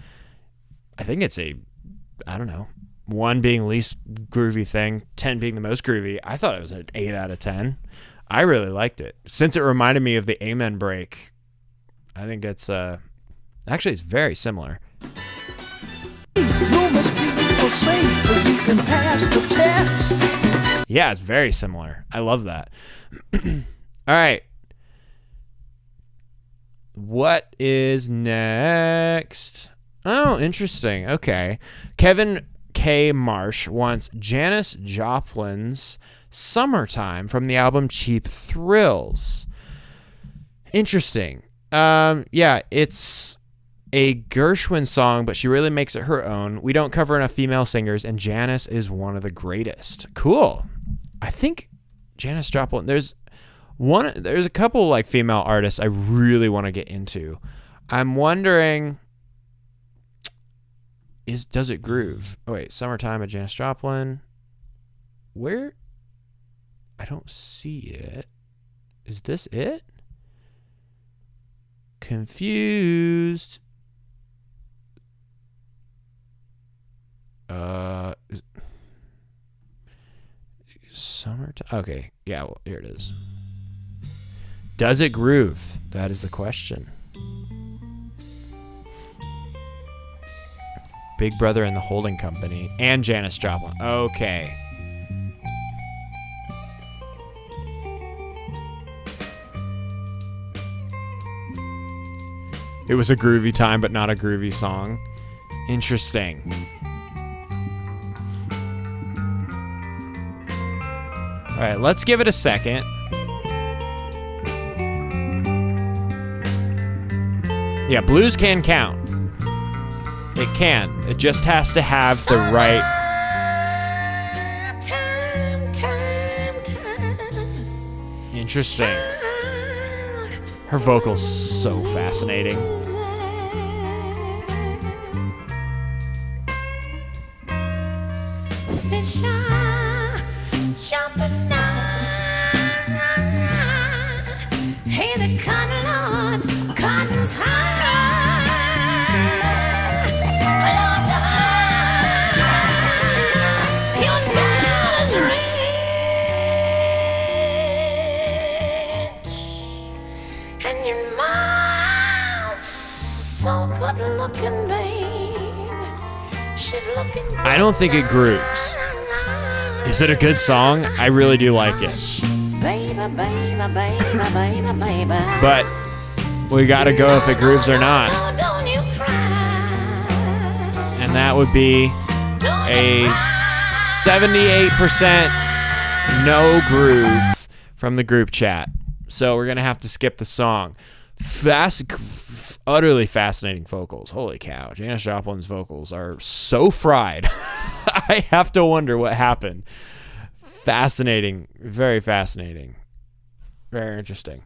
I don't know. 1 being least groovy thing, 10 being the most groovy. I thought it was an 8 out of 10. I really liked it. Since it reminded me of the Amen Break, I think it's... actually, it's very similar. You must be safe, but you can pass the test. Yeah, it's very similar. I love that. All right. What is next? Oh, interesting. Okay. Kevin K. Marsh wants Janis Joplin's Summertime from the album Cheap Thrills. Interesting. Yeah, it's a Gershwin song, but she really makes it her own. We don't cover enough female singers, and Janis is one of the greatest. Cool. I think Janis Joplin, there's a couple female artists I really want to get into. I'm wondering, does it groove? Oh wait, Summertime by Janis Joplin. Where? I don't see it. Is this it? Confused. Summertime. Okay, yeah, well, here it is. Does it groove? That is the question. Big Brother and the Holding Company and Janis Joplin. Okay. It was a groovy time, but not a groovy song. Interesting. All right, let's give it a second. Yeah, blues can count. It can. It just has to have the right... Interesting. Her vocal's so fascinating. Fish are jumping down. Hey, the cotton Lord, cotton's high. Lord's high. You're down. good looking, babe. She's looking good. I don't think it grooves. Is it a good song? I really do like it. Baby, baby, baby, baby, baby. But we gotta go if it grooves or not. Oh, don't you cry. And that would be a 78% no groove from the group chat. So we're gonna have to skip the song. Utterly fascinating vocals. Holy cow. Janis Joplin's vocals are so fried. I have to wonder what happened. Fascinating. Very fascinating. Very interesting.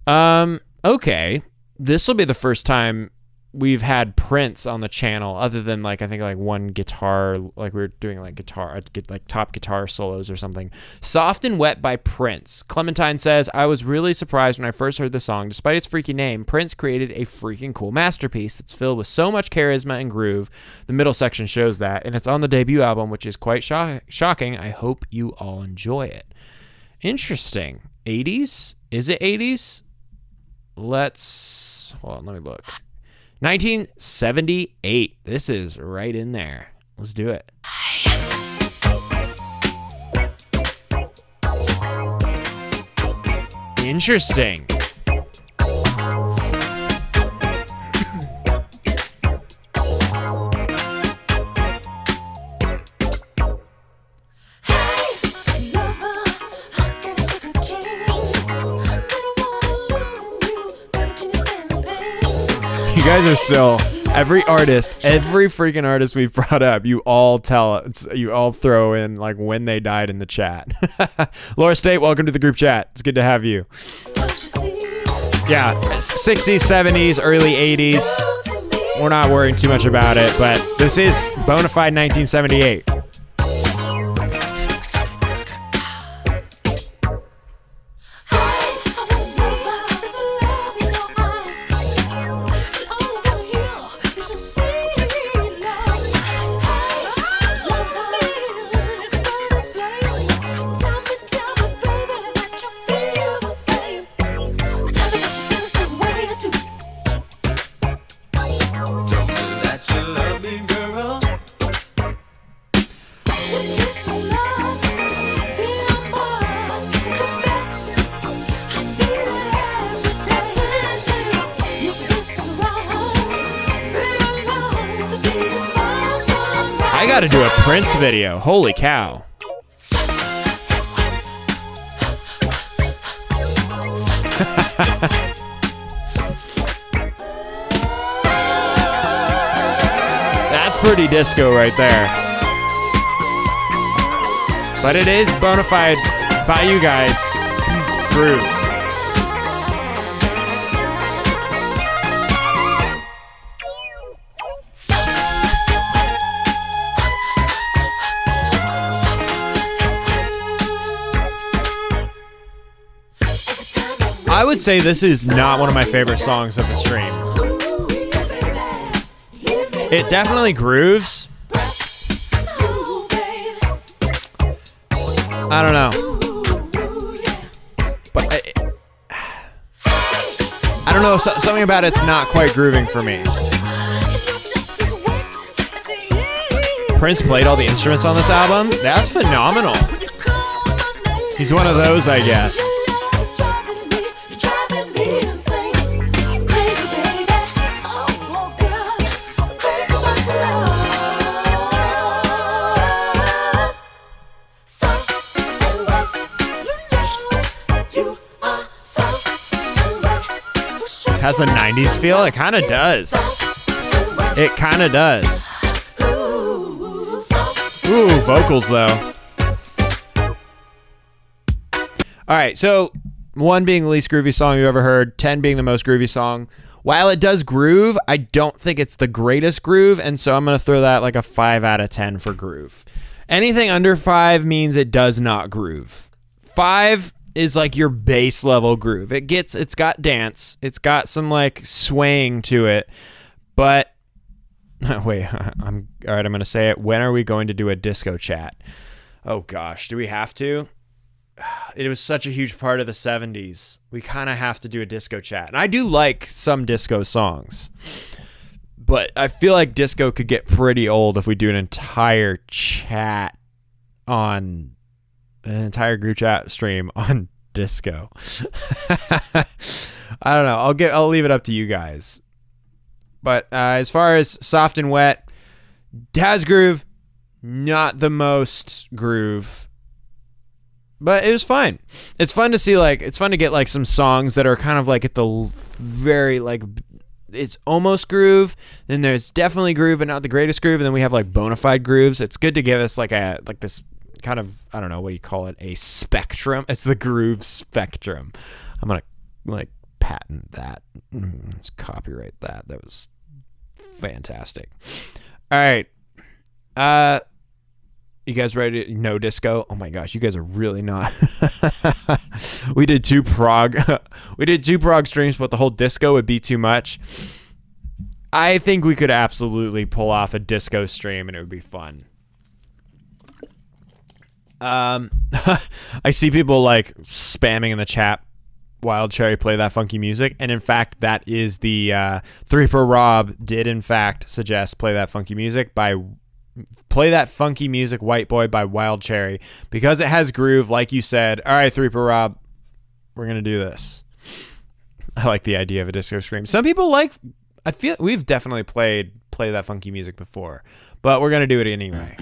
Okay. This will be the first time we've had Prince on the channel, other than like I think like one guitar, like we were doing like guitar, like top guitar solos or something. Soft and Wet by Prince. Clementine says, I was really surprised when I first heard the song. Despite its freaky name, Prince created a freaking cool masterpiece that's filled with so much charisma and groove. The middle section shows that, and it's on the debut album, which is quite shocking. I hope you all enjoy it. Interesting. 80s? Is it 80s? Hold on, let me look. 1978. This is right in there. Let's do it. Interesting. You guys are still, every freaking artist we've brought up, you all throw in like when they died in the chat. Laura State, welcome to the group chat. It's good to have you. Yeah, 60s, 70s, early 80s. We're not worrying too much about it, but this is bona fide 1978. I gotta do a Prince video. Holy cow. That's pretty disco right there. But it is bona fide by you guys. Groove. I would say this is not one of my favorite songs of the stream. It definitely grooves. I don't know. But I don't know, something about it's not quite grooving for me. Prince played all the instruments on this album? That's phenomenal. He's one of those, I guess. Has a 90s feel? It kind of does. It kind of does. Ooh, vocals though. All right, so 1 being the least groovy song you've ever heard, 10 being the most groovy song. While it does groove, I don't think it's the greatest groove, and so I'm going to throw that like a 5 out of 10 for groove. Anything under 5 means it does not groove. 5 is like your base level groove. It's got dance. It's got some like swaying to it. But wait, I'm going to say it. When are we going to do a disco chat? Oh gosh, do we have to? It was such a huge part of the 70s. We kind of have to do a disco chat. And I do like some disco songs. But I feel like disco could get pretty old if we do an entire group chat stream on disco. I don't know. I'll leave it up to you guys. But as far as soft and wet, has groove, not the most groove, but it was fine. It's fun to see, like, it's fun to get like some songs that are kind of like at the very like, it's almost groove. Then there's definitely groove, but not the greatest groove. And then we have like bona fide grooves. It's good to give us like this kind of, I don't know, what do you call it? A spectrum. It's the groove spectrum. I'm going to like patent that. Just copyright that. That was fantastic. All right. You guys ready to no disco? Oh my gosh, you guys are really not. We did two prog streams, but the whole disco would be too much. I think we could absolutely pull off a disco stream and it would be fun. I see people like spamming in the chat, Wild Cherry, play that funky music. And in fact, that is the 3 for Rob did in fact suggest play that funky music, White Boy by Wild Cherry, because it has groove, like you said. All right, 3 for Rob, we're going to do this. I like the idea of a disco scream. Some people I feel we've definitely play that funky music before, but we're going to do it anyway.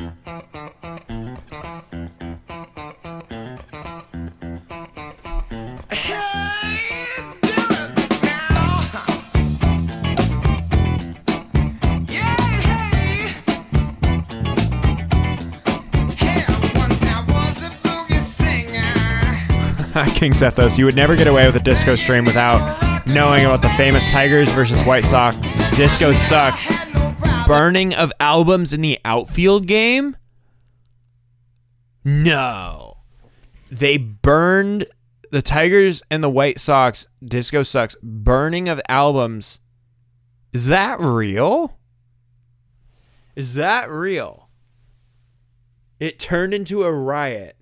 King Sethos, you would never get away with a disco stream without knowing about the famous Tigers versus White Sox. Disco sucks. Burning of albums in the outfield game? No. They burned the Tigers and the White Sox. Disco sucks. Burning of albums. Is that real? Is that real? It turned into a riot.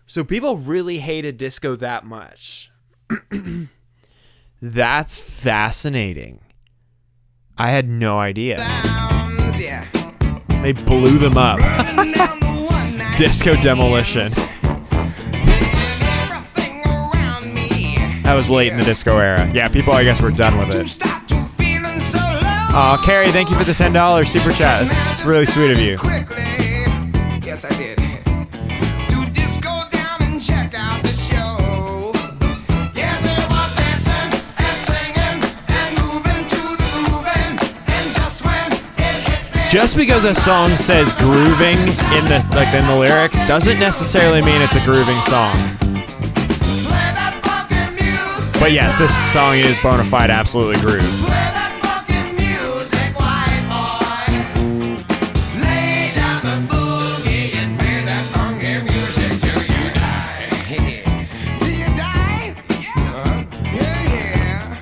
So people really hated disco that much. That's fascinating. I had no idea. They blew them up. Disco demolition. That was late in the disco era. Yeah, people, I guess, were done with it. Aw, Carrie, thank you for the $10 super chat. It's really sweet of you. Yes, I did. To disco down and check out the show. Yeah, they were dancing and singing and moving to the grooving. And just when it hit them, Just because a song says grooving in the lyrics doesn't necessarily mean it's a grooving song. play that fucking music. But yes, this song is bona fide absolutely groove. Play that fucking music, white boy. Lay down the boogie and play that funky music till you die. Till you die? Yeah.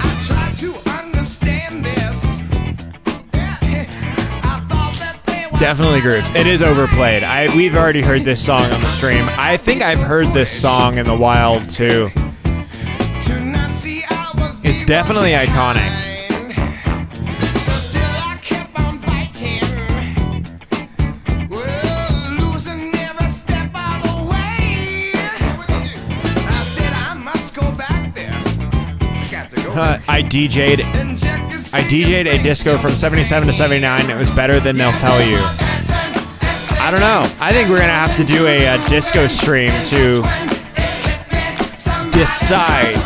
I tried to understand this. I thought that they were Definitely grooves. It is overplayed. We've already heard this song on the stream. I think I've heard this song in the wild too. to not see I was the It's definitely one iconic. behind. So still I kept on fighting. Well, losing every step of the way. I said I must go back there. Got to go back I DJ'd and check to see a if disco from 77 to 79. It was better than they'll tell you. I don't know. I think we're going to have to do a disco stream to decide,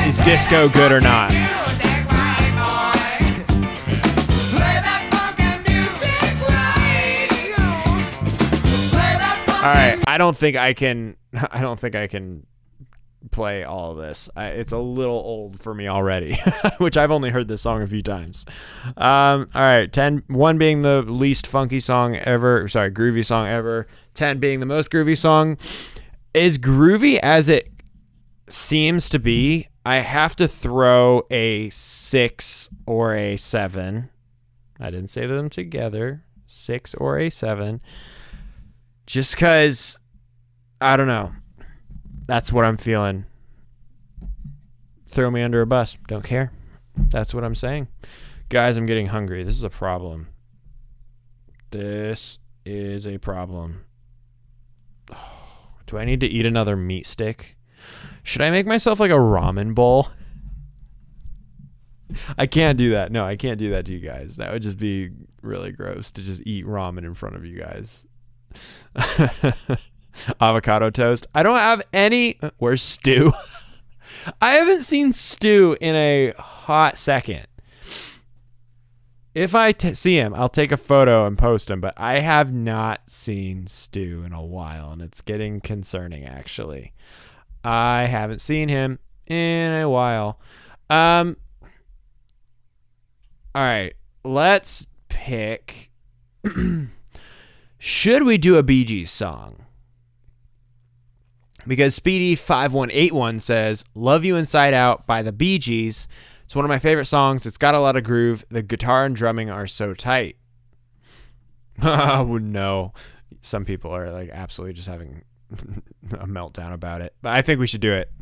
is disco good or not? All right. I don't think I can play all of this. It's a little old for me already, which I've only heard this song a few times. All right, 1 being the least funky song ever, groovy song ever, 10 being the most groovy song. As groovy as it seems to be, I have to throw a 6 or a 7. I didn't say them together. 6 or a 7. Just because, I don't know. That's what I'm feeling. throw me under a bus. Don't care. That's what I'm saying. Guys, I'm getting hungry. This is a problem. This is a problem. Do I need to eat another meat stick? Should I make myself like a ramen bowl? I can't do that. No, I can't do that to you guys. That would just be really gross to just eat ramen in front of you guys. Avocado toast. I don't have any. Where's Stu? I haven't seen Stu in a hot second. If I see him, I'll take a photo and post him, but I have not seen Stu in a while, and it's getting concerning, actually. I haven't seen him in a while. All right, let's pick. Should we do a Bee Gees song? Because Speedy5181 says, "Love You Inside Out" by the Bee Gees. It's one of my favorite songs. It's got a lot of groove. The guitar and drumming are so tight. No. Some people are like absolutely just having a meltdown about it. But I think we should do it.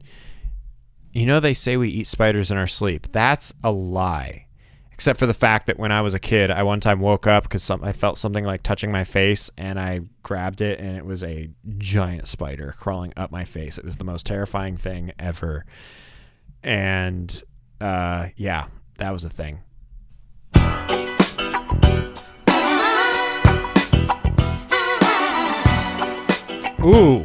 You know, they say we eat spiders in our sleep. That's a lie. Except for the fact that when I was a kid, I one time woke up because I felt something like touching my face, and I grabbed it, and it was a giant spider crawling up my face. It was the most terrifying thing ever. And yeah, that was a thing. Ooh.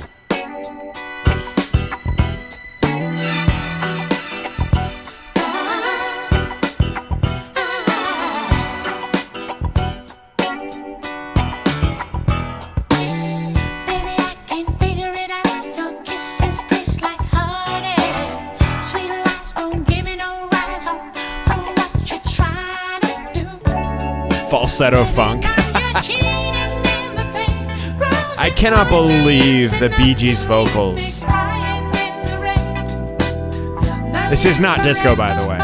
Falsetto funk. I cannot believe the Bee Gees vocals. This is not disco, by the way.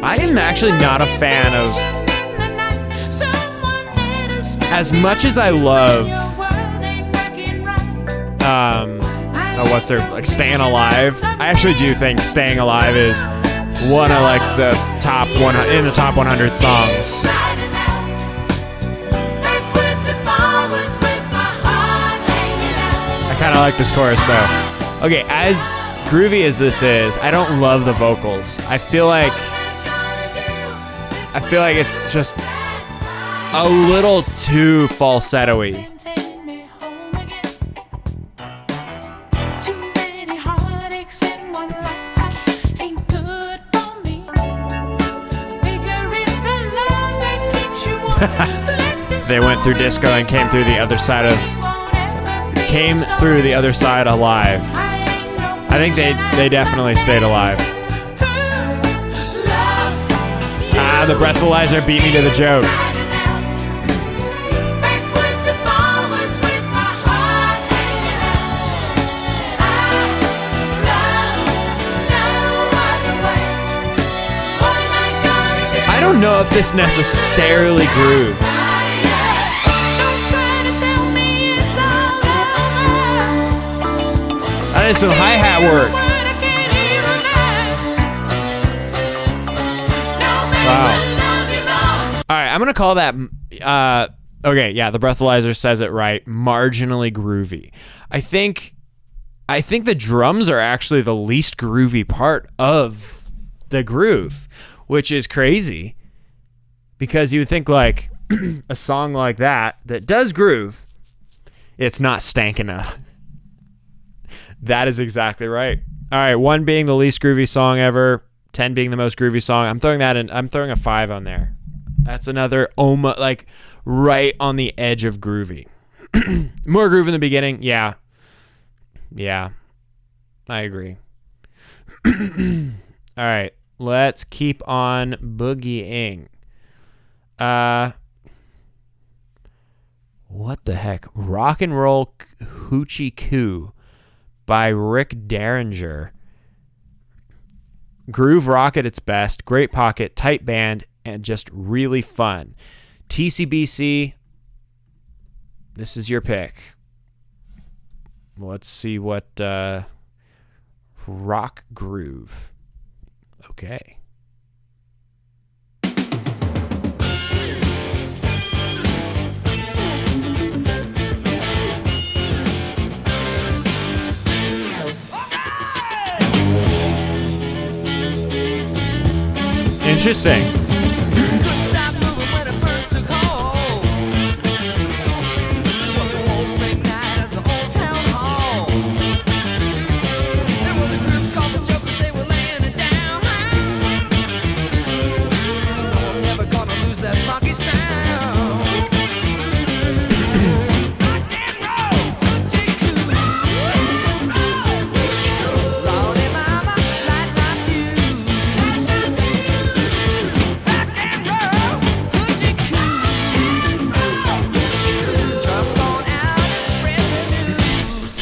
I am actually not a fan of, as much as I love what's their, like, Staying Alive. I actually do think Staying Alive is one of like the top 100 in the top 100 songs. I kind of like this chorus though. Okay, as groovy as this is, I don't love the vocals. I feel like it's just a little too falsetto-y. They went through disco and came through the other side alive. I think they definitely stayed alive. The breathalyzer beat me to the joke. I don't know if this necessarily grooves. That is some hi-hat work. Wow. All right, I'm going to call that, okay, yeah, the breathalyzer says it right, marginally groovy. I think the drums are actually the least groovy part of the groove, which is crazy because you would think like a song like that does groove, it's not stank enough. That is exactly right. All right, 1 being the least groovy song ever, 10 being the most groovy song. I'm throwing that in. I'm throwing a 5 on there. That's another like right on the edge of groovy. More groove in the beginning. Yeah. I agree. All right, let's keep on boogieing. What the heck? Rock and Roll Hoochie Kool by Rick Derringer. Groove rock at its best, great pocket, tight band, and just really fun. TCBC, this is your pick. Let's see what rock groove. Okay. Interesting. Couldn't stop moving when it first took hold. It was a warm spring night at the old town hall. There was a group called the Jokers, they were laying it down. But you know I'm never gonna lose that funky sound. Rock and roll, Hoochie Kool. Roll, Hoochie Kool. Lordy mama, light my fuse. Rock and roll, Hoochie Kool. Roll, Hoochie Kool. Jump on out and spread the news.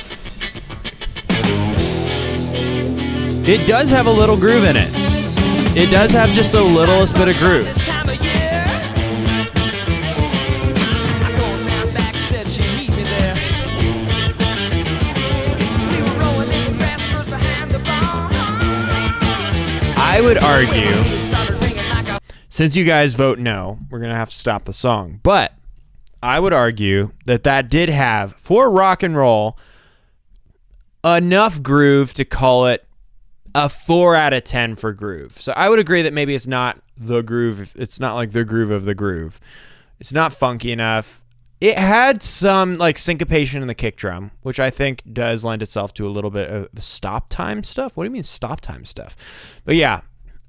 It does have a little groove in it. It does have just a littlest bit of groove. This time of year, I go around back, said she'd meet me there. We were rolling in the grass, first behind the bar. I would argue, It started ringing like a since you guys vote no, we're going to have to stop the song. But I would argue that that did have, for rock and roll, enough groove to call it a 4 out of 10 for groove. So I would agree that maybe it's not the groove. It's not like the groove of the groove. It's not funky enough. It had some like syncopation in the kick drum, which I think does lend itself to a little bit of the stop time stuff. What do you mean stop time stuff? But yeah,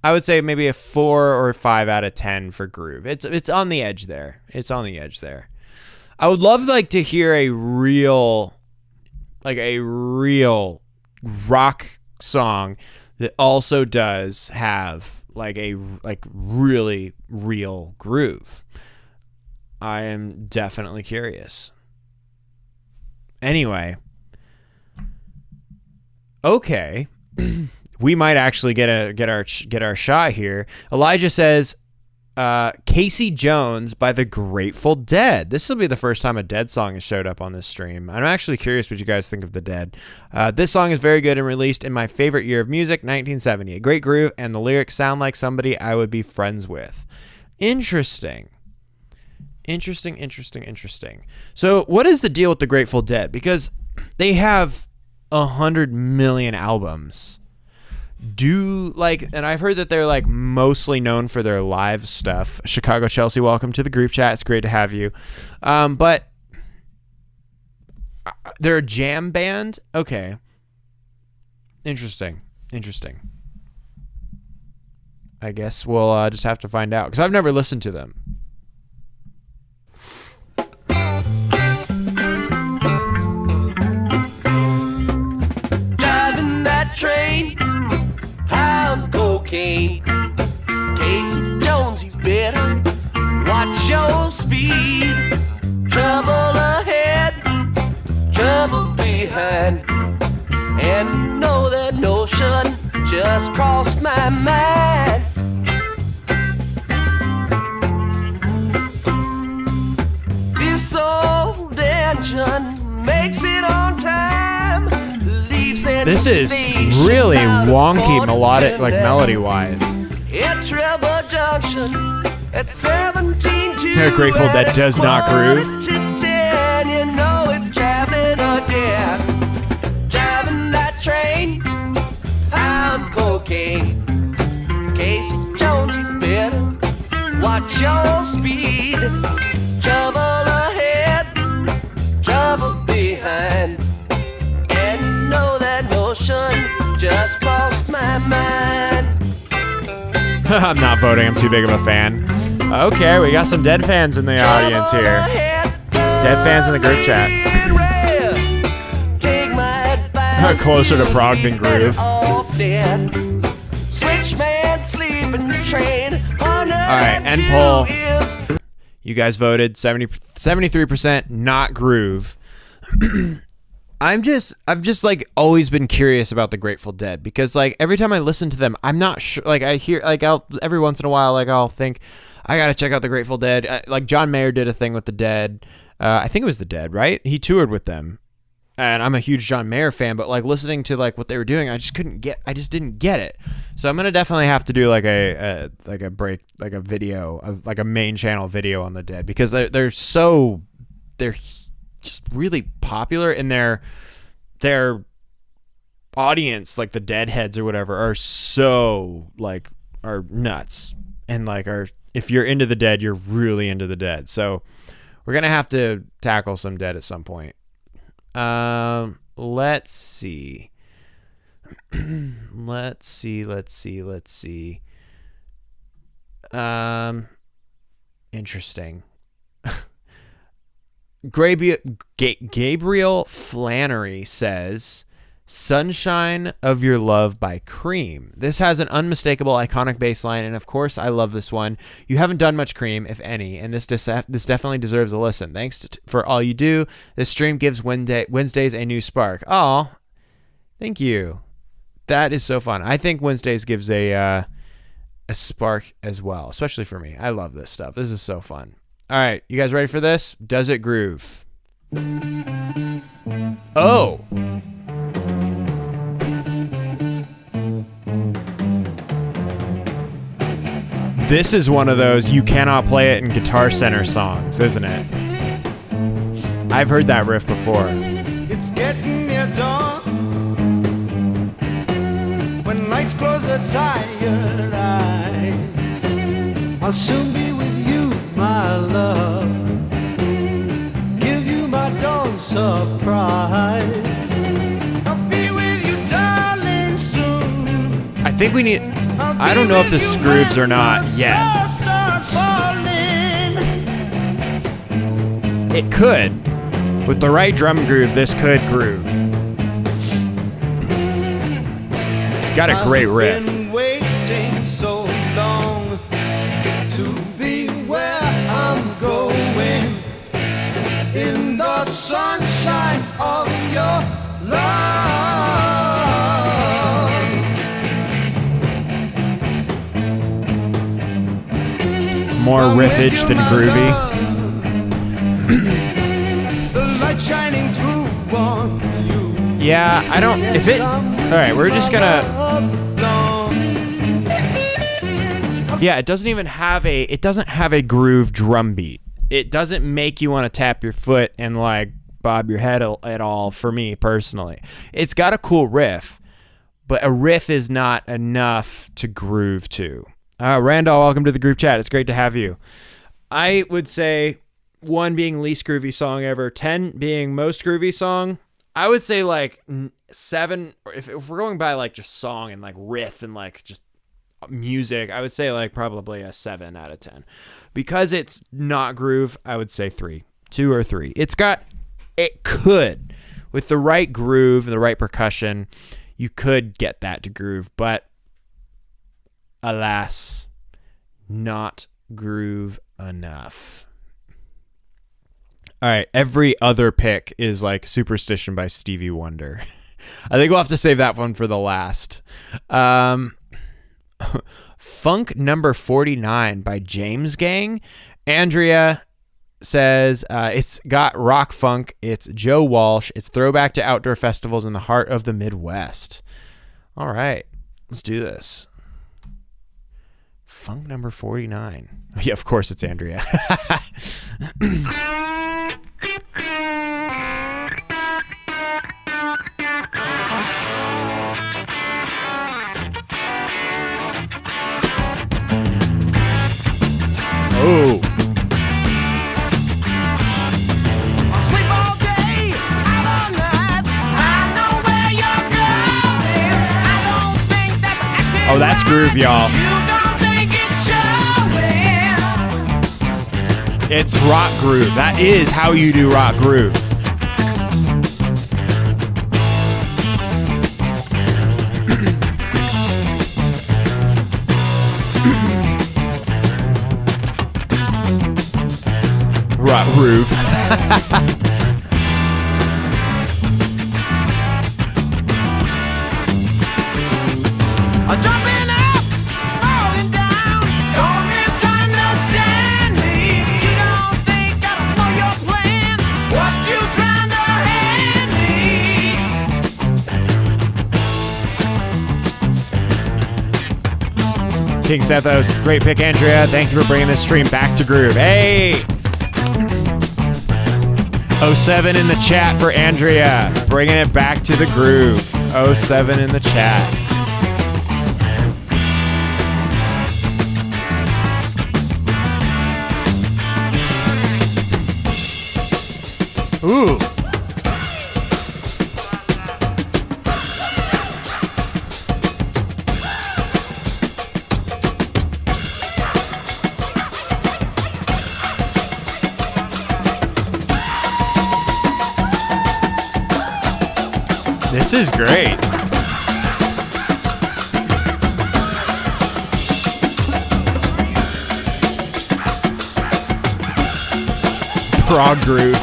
I would say maybe a 4 or 5 out of 10 for groove. It's on the edge there. It's on the edge there. I would love like to hear a real rock song that also does have like a really real groove. I am definitely curious. Anyway, okay, we might actually get our shot here. Elijah says, Casey Jones by the Grateful Dead. This will be the first time a Dead song has showed up on this stream. I'm actually curious what you guys think of the Dead. This song is very good and released in my favorite year of music, 1970. A great groove, and the lyrics sound like somebody I would be friends with. Interesting. So what is the deal with the Grateful Dead? Because they have 100 million albums. And I've heard that they're like mostly known for their live stuff. Chicago Chelsea, welcome to the group chat. It's great to have you. But they're a jam band. Okay. Interesting. I guess we'll just have to find out because I've never listened to them. Driving that train, I'm cocaine. Casey Jones, you better watch your speed. Trouble ahead, trouble behind. And know that notion just crossed my mind. This old engine makes it on time. This is really wonky melodic, like melody-wise. At Trevor Junction at 17 Grateful Dead does not groove. You know it's traveling again. Driving that train, I'm cocaine. Casey Jones, you better watch your speed. Trouble ahead, trouble behind. And know that notion just crossed my mind. I'm not voting. I'm too big of a fan. Okay, we got some Dead fans in the audience here. Dead fans in the group chat. Closer to prog than groove. Alright, end poll. You guys voted 73% not groove. I've just like always been curious about the Grateful Dead because like every time I listen to them, I'm not sure. Like I hear like every once in a while, like I'll think I gotta check out the Grateful Dead. Like John Mayer did a thing with the Dead. I think it was the Dead, right? He toured with them, and I'm a huge John Mayer fan. But like listening to like what they were doing, I just didn't get it. So I'm gonna definitely have to do like a video of like a main channel video on the Dead because they're just really popular in their audience, like the Deadheads or whatever, are so like are nuts and like are if you're into the Dead, you're really into the Dead. So we're gonna have to tackle some Dead at some point. Let's see. Let's see. Interesting. Gabriel Flannery says, "Sunshine of Your Love" by Cream. This has an unmistakable, iconic bass line, and of course, I love this one. You haven't done much Cream, if any, and this definitely deserves a listen. Thanks for all you do. This stream gives Wednesdays a new spark. Oh, thank you. That is so fun. I think Wednesdays gives a spark as well, especially for me. I love this stuff. This is so fun. All right, you guys ready for this? Does It Groove? Oh. This is one of those you cannot play it in Guitar Center songs, isn't it? I've heard that riff before. It's getting near dawn. When lights close the tired eyes, I'll soon be with you, my love. Give you my dawn surprise. I'll be with you, darling, soon. I think we need... I don't know if this grooves or not yet. It could. With the right drum groove, this could groove. It's got a great riff. I've been waiting so long to be where I'm going, in the sunshine of your love. More riffage than groovy. The light shining through on you. Yeah, I don't... If it... Alright, we're just gonna... Yeah, it doesn't even have a... It doesn't have a groove drum beat. It doesn't make you want to tap your foot and, like, bob your head at all, for me, personally. It's got a cool riff, but a riff is not enough to groove to. Randall, welcome to the group chat. It's great to have you. I would say 1 being least groovy song ever, 10 being most groovy song. I would say like 7, if we're going by like just song and like riff and like just music, I would say like probably a 7 out of 10. Because it's not groove, I would say 3, 2 or 3. It could, with the right groove and the right percussion, you could get that to groove, but alas, not groove enough. All right, every other pick is like Superstition by Stevie Wonder. I think we'll have to save that one for the last. Funk Number 49 by James Gang. Andrea says it's got rock funk. It's Joe Walsh. It's throwback to outdoor festivals in the heart of the Midwest. All right, let's do this. Funk Number 49. Yeah, of course it's Andrea. Oh. Sleep all day, out all night. I know where you're going. I don't think that's acting. Oh, that's groove, y'all. You don't think it's showing. It's rock groove. That is how you do rock groove. Rock groove. King Sethos, great pick, Andrea. Thank you for bringing this stream back to groove. Hey! 07 in the chat for Andrea, bringing it back to the groove. 07 in the chat. Ooh. This is great. Prog groove.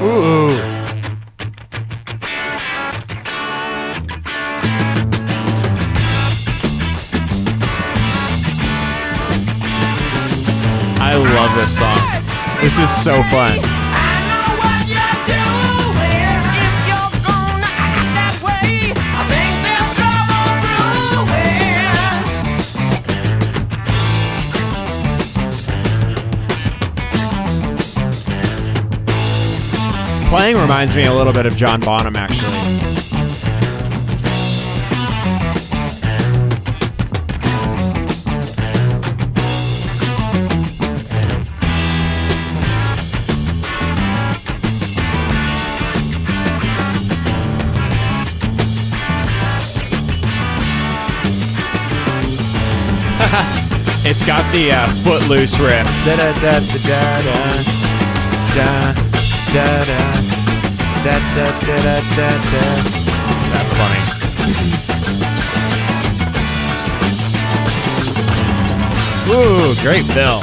Ooh. I love this song. This is so fun. Playing reminds me a little bit of John Bonham, actually. It's got the Footloose riff. Da da da da da da da da da da da. That's funny. Ooh, great film.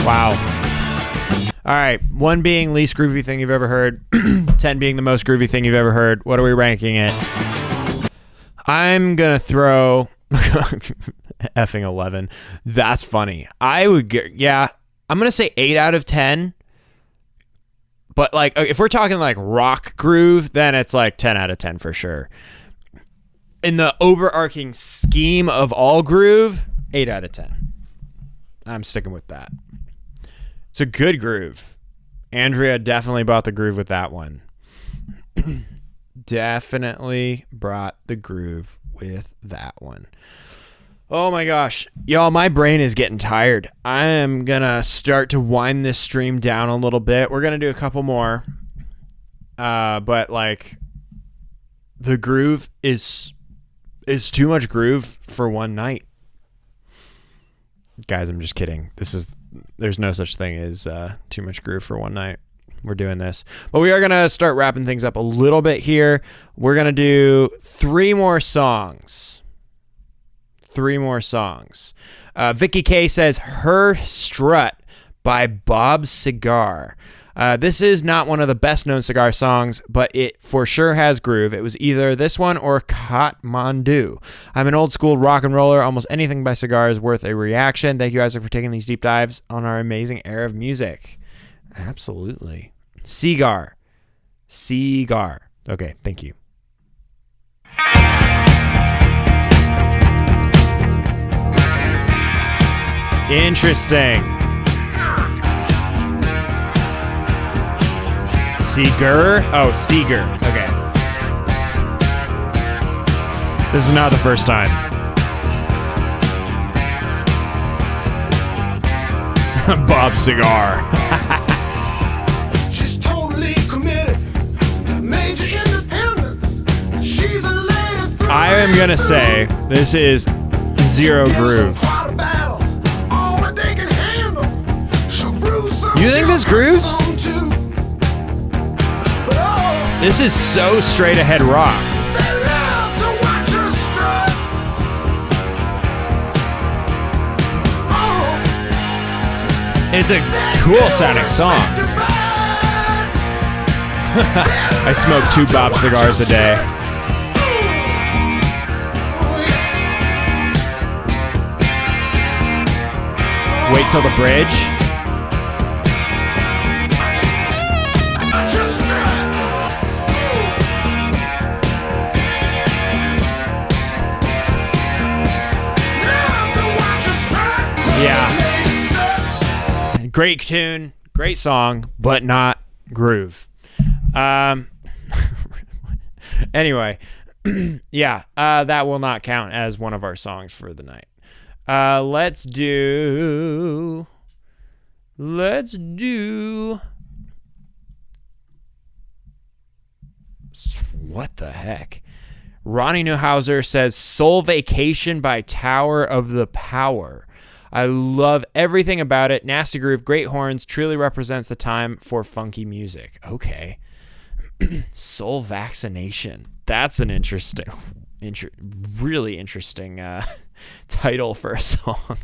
Wow. All right, 1 being least groovy thing you've ever heard, 10 being the most groovy thing you've ever heard. What are we ranking it? I'm gonna throw effing 11. That's funny. I would get, yeah, I'm gonna say 8 out of 10. But like, if we're talking like rock groove, then it's like 10 out of 10 for sure. In the overarching scheme of all groove, 8 out of 10. I'm sticking with that. It's a good groove. Andrea definitely brought the groove with that one. Definitely brought the groove with that one. Oh my gosh. Y'all, my brain is getting tired. I am going to start to wind this stream down a little bit. We're going to do a couple more. But like, the groove is too much groove for one night. Guys, I'm just kidding. There's no such thing as too much groove for one night. We're doing this. But we are going to start wrapping things up a little bit here. We're going to do 3 more songs. 3 more songs. Vicky K says, Her Strut by Bob Cigar. This is not one of the best known Cigar songs, but it for sure has groove. It was either this one or Kathmandu. I'm an old school rock and roller. Almost anything by Cigar is worth a reaction. Thank you, Isaac, for taking these deep dives on our amazing era of music. Absolutely. Cigar. Okay, thank you. Interesting. Seger? Oh, Seger. Okay. This is not the first time. Bob Cigar. She's totally committed to major independence. She's a lady through. I am going to say this is zero groove. You think this grooves? This is so straight ahead rock. It's a cool sounding song. I smoke 2 Bob cigars a day. Wait till the bridge. Yeah. Great tune, great song, but not groove. Anyway, yeah, that will not count as one of our songs for the night. Let's do. What the heck? Ronnie Neuhauser says Soul Vacation by Tower of the Power. I love everything about it. Nasty groove, great horns, truly represents the time for funky music. Okay. Soul Vaccination. That's an really interesting title for a song.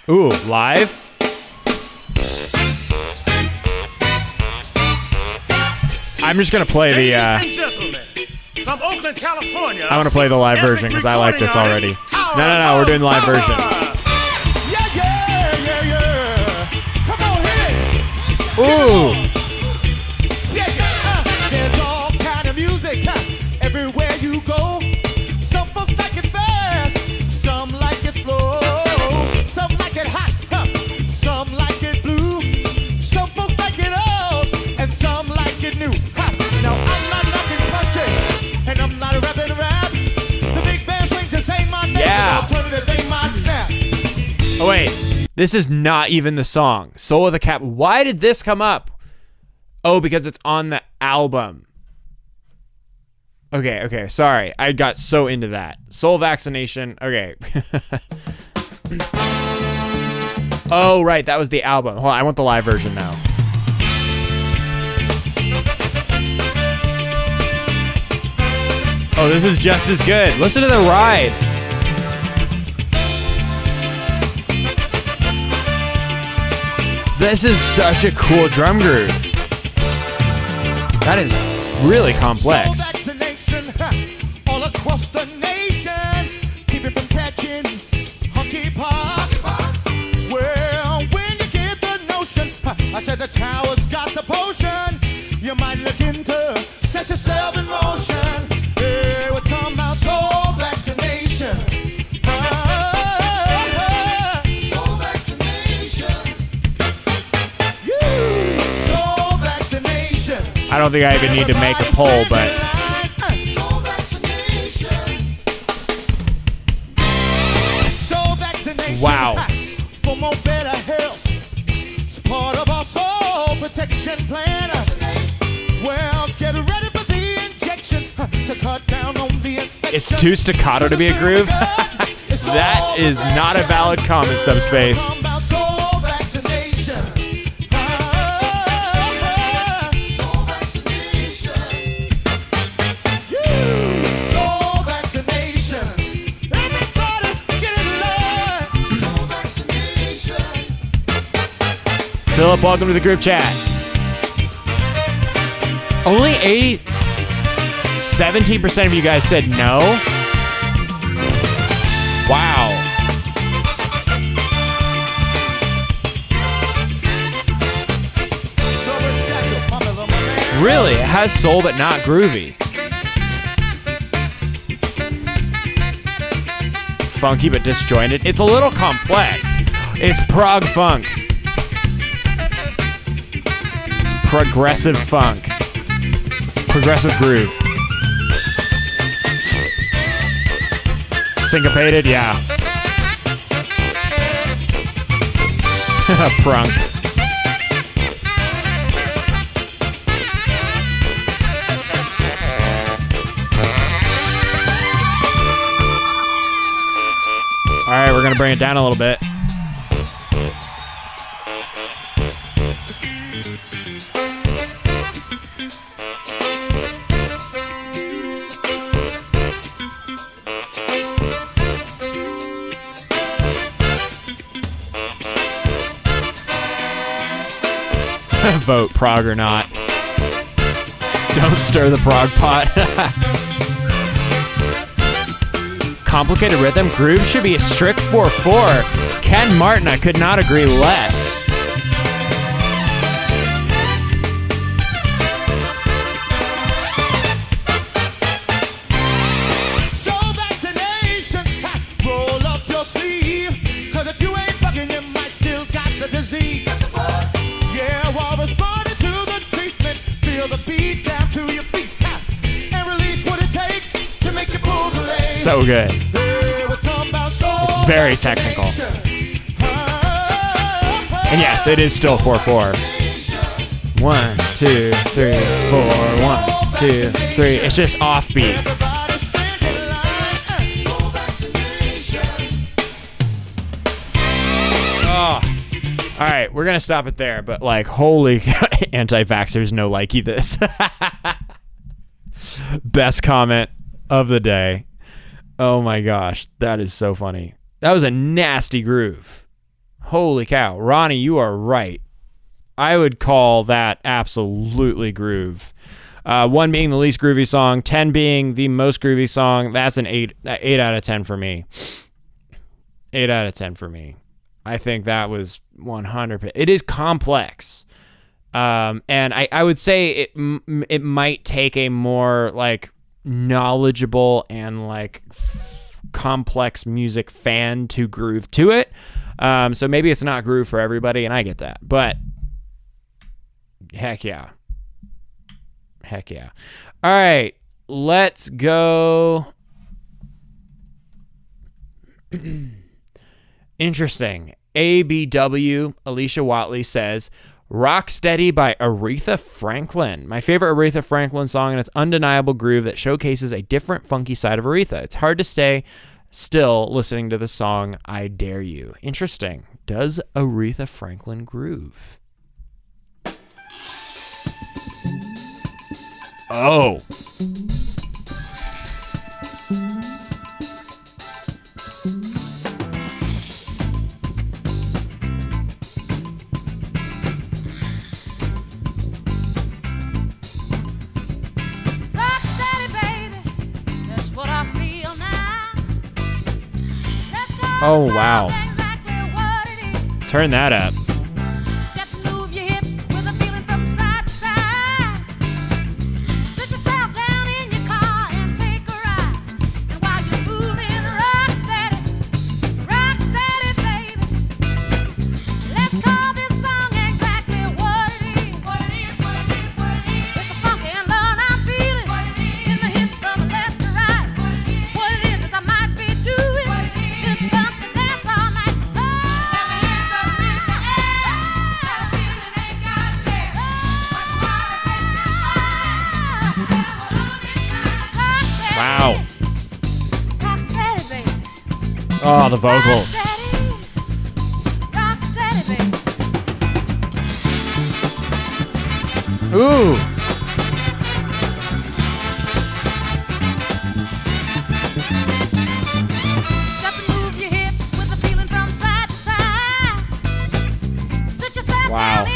Ooh, live? I'm just going to play the... Ladies and gentlemen, from Oakland, California. I want to play the live version because I like this already. No, we're doing the live version. Come on, hit it. Ooh. There's all kind of music everywhere you go. Some folks like it fast, some like it slow, some like it hot, some like it blue, some folks like it old, and some like it new. Now I'm not knocking country, and I'm not rapping rap. The big band swing just ain't my thing. Yeah. Alternative ain't my snap. Oh, wait. This is not even the song. Soul of the Cap. Why did this come up? Oh, because it's on the album. Okay. Sorry. I got so into that. Soul Vaccination. Okay. Oh, right. That was the album. Hold on. I want the live version now. Oh, this is just as good. Listen to the ride. This is such a cool drum groove. That is really complex. Soul vaccination, all across the nation. Keep it from catching monkeypox. Well, when you get the notion, I said the tower's got the potion. You might look into set yourself in motion. Hey, we're talking about soul vaccination. Soul vaccination. Soul vaccination. I don't think I even need to make a poll, but Soul vaccination. Soul vaccination. Wow. For more better health. It's part of our soul protection plan. Well, get ready for the injection to cut down on the infection. it's too staccato to be a groove. That is not a valid comment, Subspace. Soul vaccination. Soul vaccination. Everybody get in line. Soul vaccination. Philip, welcome to the group chat. Only 17% of you guys said no. Wow. Really? It has soul but not groovy. Funky but disjointed. It's a little complex. It's prog funk. It's progressive funk. Progressive groove. Syncopated, yeah. Prunk. All right, we're gonna bring it down a little bit. vote prog or not. Don't stir the prog pot. Complicated rhythm. Groove should be a strict 4/4. Ken Martin, I could not agree less. So vaccination, roll up your sleeve. 'Cause if you ain't bugging, you might still got the disease. Yeah, while responding to the treatment, feel the beat down to your feet. And release what it takes to make you pull the leg. So good. It's very technical. And yes, it is still 4/4. 1, 2, 3, 4. 1, 2, 3. It's just offbeat. Oh. All right, we're gonna stop it there. But like, holy anti-vaxxers, no likey this. Best comment of the day. Oh my gosh, that is so funny. That was a nasty groove. Holy cow. Ronnie, you are right. I would call that absolutely groove. 1 being the least groovy song, 10 being the most groovy song. That's an 8 out of 10 for me. 8 out of 10 for me. I think that was 100%. It is complex. And I would say it might take a more like knowledgeable and like complex music fan to groove to it. So maybe it's not groove for everybody, and I get that. But heck yeah. Heck yeah. All right, let's go. Interesting. ABW, Alicia Watley says, Rock Steady by Aretha Franklin. My favorite Aretha Franklin song, and its undeniable groove that showcases a different funky side of Aretha. It's hard to stay still listening to the song I Dare You. Interesting. Does Aretha Franklin groove? Oh. Oh, wow. Turn that up. Wow. Oh, the vocals. Ooh. Wow.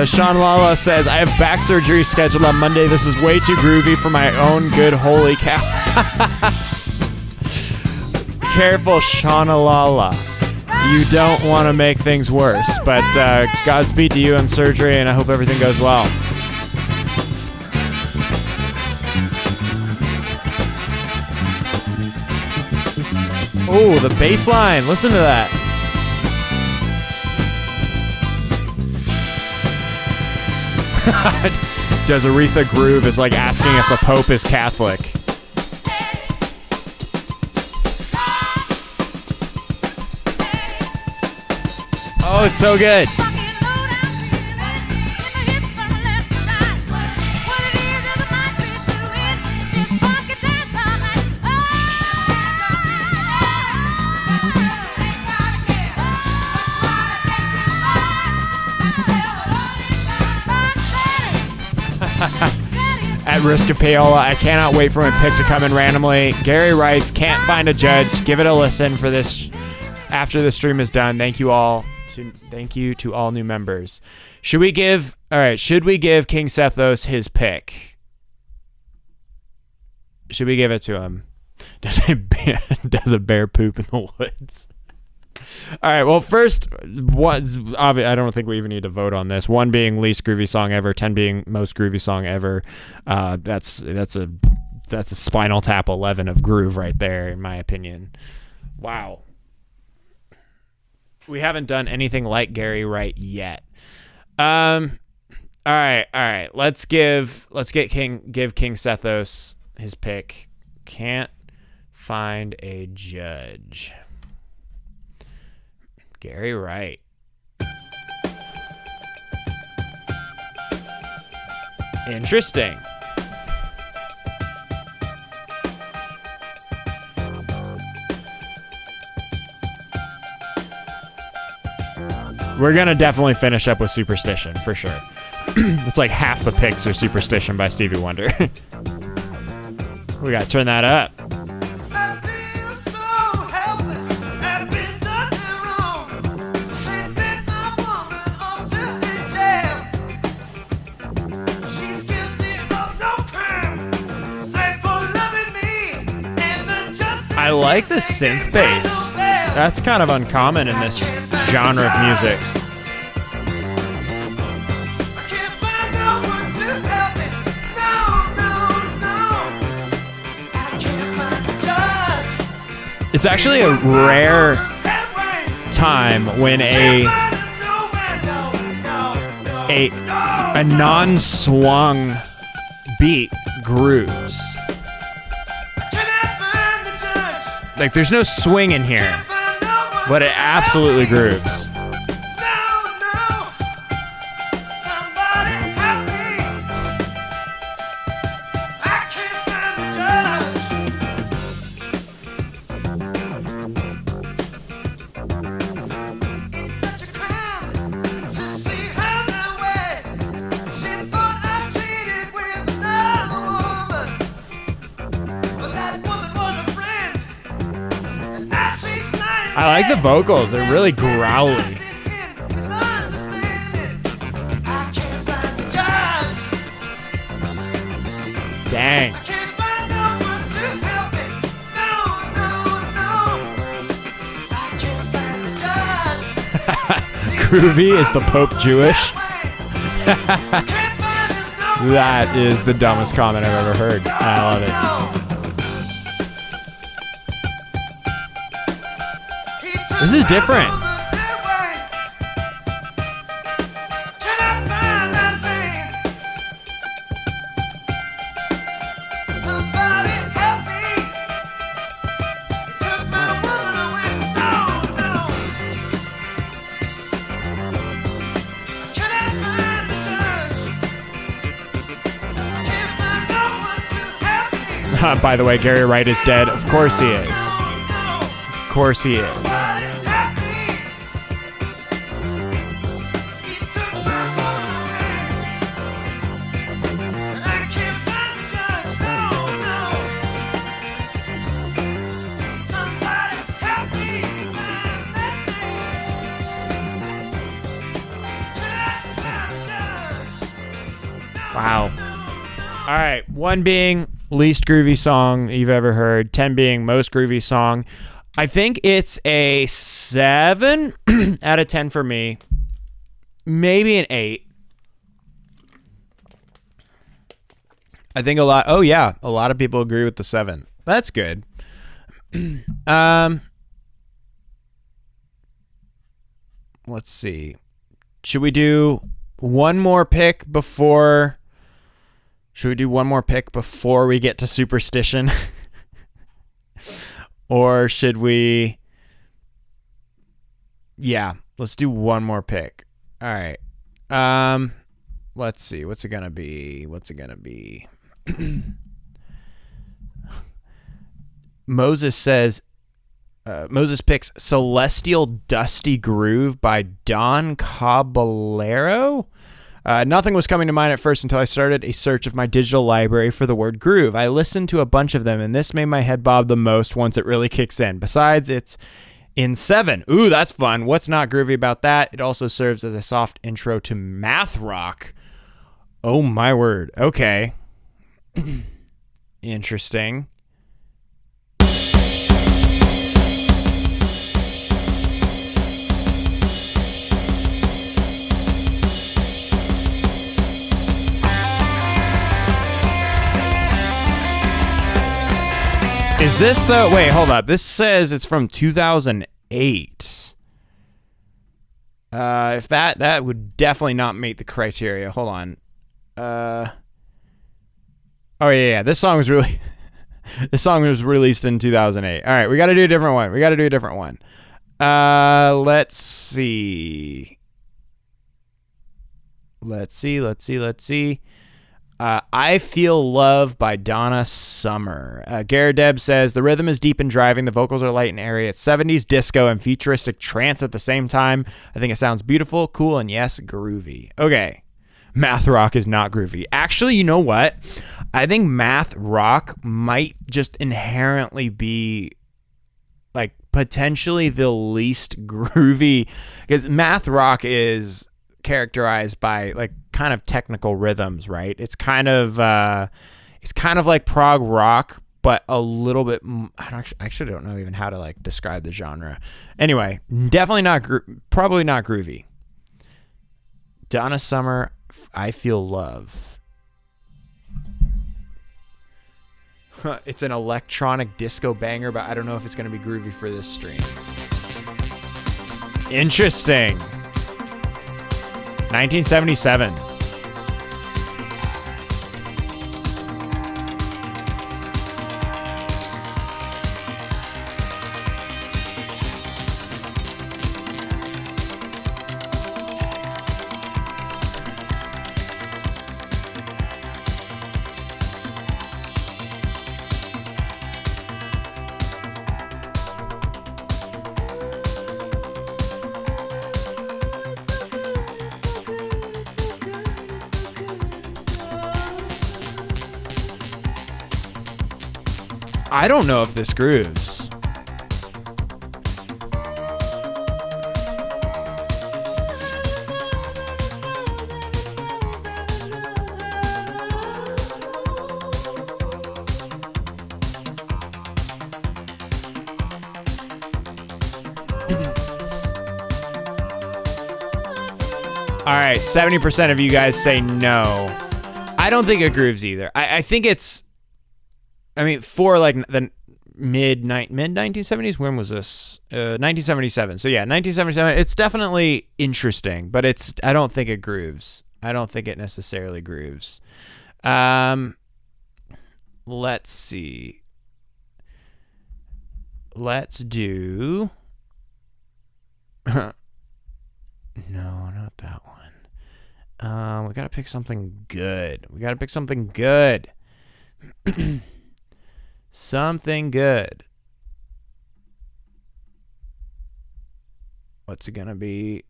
Sean Lala says, I have back surgery scheduled on Monday. This is way too groovy for my own good. Holy cow. Careful, Sean Lala. You don't want to make things worse. But Godspeed to you on surgery, and I hope everything goes well. Oh, the bass line. Listen to that. Does Aretha groove is like asking if the Pope is Catholic. Oh, it's so good. At risk of payola, I cannot wait for my pick to come in randomly. Gary writes, can't find a judge. Give it a listen for this after the stream is done. Thank you to all new members. Should we give King Sethos his pick? Should we give it to him? Does a bear poop in the woods? All right, well, first, I don't think we even need to vote on this. 1 being least groovy song ever, 10 being most groovy song ever. That's a Spinal Tap 11 of groove right there, in my opinion. Wow. We haven't done anything like Gary Wright yet. All right. Let's give King Sethos his pick. Can't find a judge. Gary Wright. Interesting. We're going to definitely finish up with Superstition, for sure. It's like half the picks are Superstition by Stevie Wonder. We got to turn that up. I like the synth bass. That's kind of uncommon in this genre of music. It's actually a rare time when a non-swung beat grooves. Like, there's no swing in here, but it absolutely grooves. I like the vocals. They're really growly. Dang. Groovy is the Pope Jewish? That is the dumbest comment I've ever heard. I love it. This is different. By the way, Gary Wright is dead. Of course he is. Of course he is. Wow. All right. 1 being least groovy song you've ever heard. 10 being most groovy song. I think it's a 7 out of 10 for me. Maybe an 8. I think a lot of people agree with the 7. That's good. Let's see. Should we do one more pick before we get to Superstition? Or should we? Yeah, let's do one more pick. All right. Let's see. What's it gonna be? Moses picks Celestial Dusty Groove by Don Caballero. Nothing was coming to mind at first until I started a search of my digital library for the word groove. I listened to a bunch of them, and this made my head bob the most once it really kicks in. Besides, it's in 7. Ooh, that's fun. What's not groovy about that? It also serves as a soft intro to math rock. Oh, my word. Okay. Interesting. Is this the... Wait, hold up. This says it's from 2008. If that would definitely not meet the criteria. Hold on. Oh, yeah. This song was really... This song was released in 2008. All right, we got to do a different one. Let's see. I Feel Love by Donna Summer. Garadeb says, the rhythm is deep and driving. The vocals are light and airy. It's 70s disco and futuristic trance at the same time. I think it sounds beautiful, cool, and yes, groovy. Okay. Math rock is not groovy. Actually, you know what? I think math rock might just inherently be like potentially the least groovy, because math rock is characterized by like kind of technical rhythms, right? It's kind of like prog rock, but a little bit. I actually don't know even how to like describe the genre. Anyway, definitely probably not groovy. Donna Summer, I Feel Love. It's an electronic disco banger, but I don't know if it's going to be groovy for this stream. Interesting. 1977. I don't know if this grooves. All right, 70% of you guys say no. I don't think it grooves either. I think it's... I mean, for like the mid 1970s, when was this? 1977. So yeah, 1977. It's definitely interesting, but I don't think it grooves. I don't think it necessarily grooves. Let's see. Let's do. No, not that one. We gotta pick something good. Something good. What's it gonna be?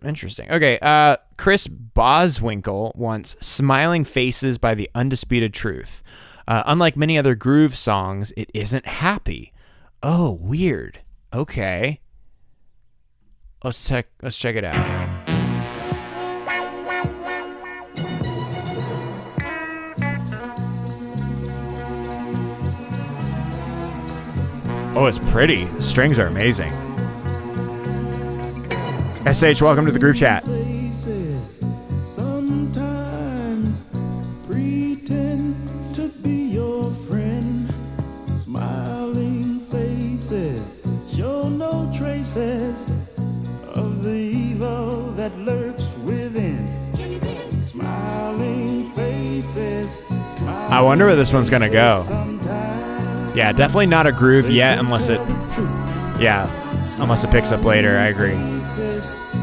Interesting. Okay. Chris Boswinkle wants "Smiling Faces" by the Undisputed Truth. Unlike many other groove songs, it isn't happy. Oh, weird. Okay. Let's check it out. Oh, it's pretty. The strings are amazing. SH, welcome to the group chat. Sometimes pretend to be your friend. Smiling faces show no traces of the evil that lurks within. Smiling faces. I wonder where this one's gonna go. Yeah, definitely not a groove yet, unless it picks up later. I agree.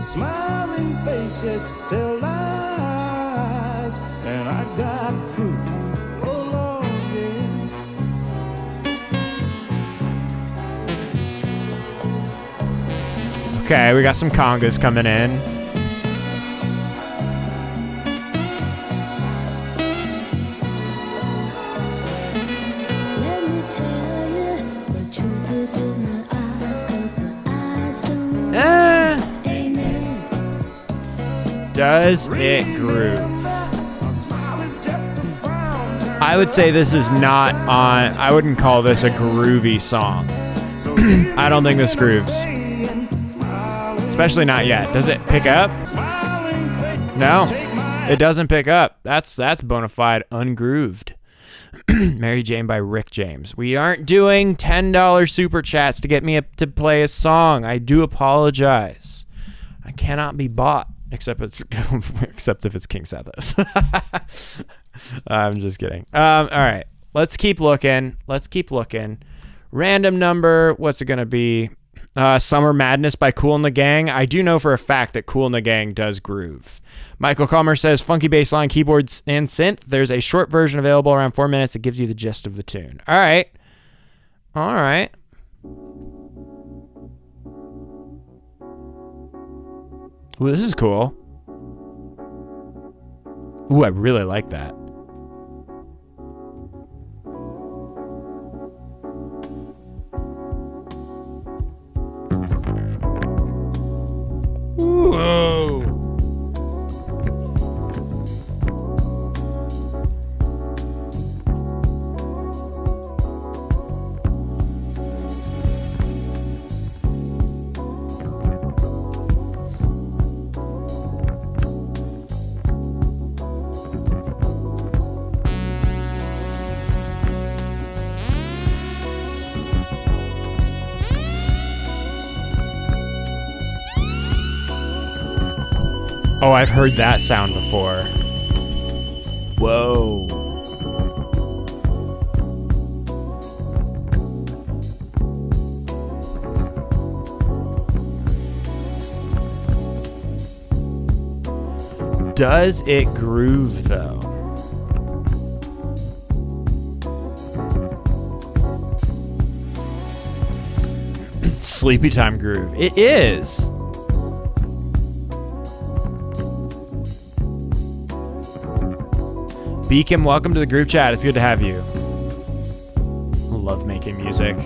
Smiling faces tell lies, and I got proof. Oh Lord, yeah. Okay, we got some congas coming in. Does it groove? I would say this is not on. I wouldn't call this a groovy song. I don't think this grooves. Especially not yet. Does it pick up? No, it doesn't pick up. That's bona fide ungrooved. Mary Jane by Rick James. We aren't doing $10 super chats to get me up to play a song. I do apologize. I cannot be bought except if it's King Sethos. I'm just kidding. All right, let's keep looking. Random number. What's it gonna be? Summer Madness by Kool and the Gang. I do know for a fact that Kool and the Gang does groove. Michael Comer says, funky bass line, keyboards, and synth. There's a short version available around 4 minutes that gives you the gist of the tune. All right. Ooh, this is cool. Ooh, I really like that. Whoa. Oh, I've heard that sound before. Whoa. Does it groove, though? Sleepy time groove. It is. Beacon, welcome to the group chat. It's good to have you. I love making music.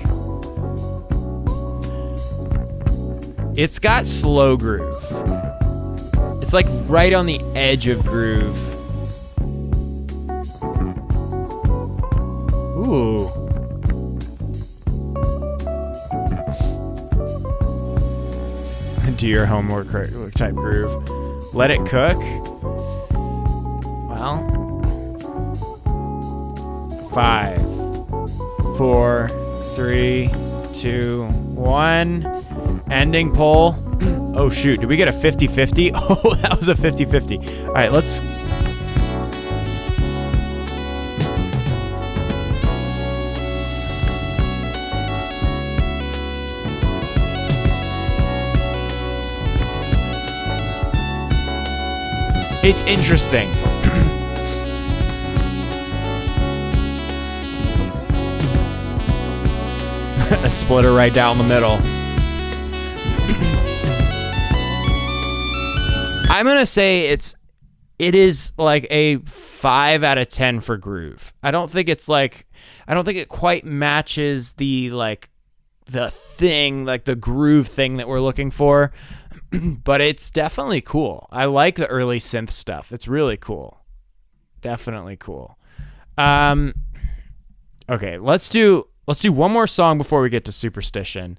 It's got slow groove. It's like right on the edge of groove. Ooh. Do your homework type groove. Let it cook. Well. 5, 4, 3, 2, 1. Ending poll. Oh shoot, did we get a 50-50? Oh, that was a 50-50. All right, let's... It's interesting. A splitter right down the middle. I'm gonna say it is like a 5 out of 10 for groove. I don't think it quite matches the thing, like the groove thing that we're looking for, but it's definitely cool. I like the early synth stuff. It's really cool. Definitely cool. Okay, let's do one more song before we get to Superstition.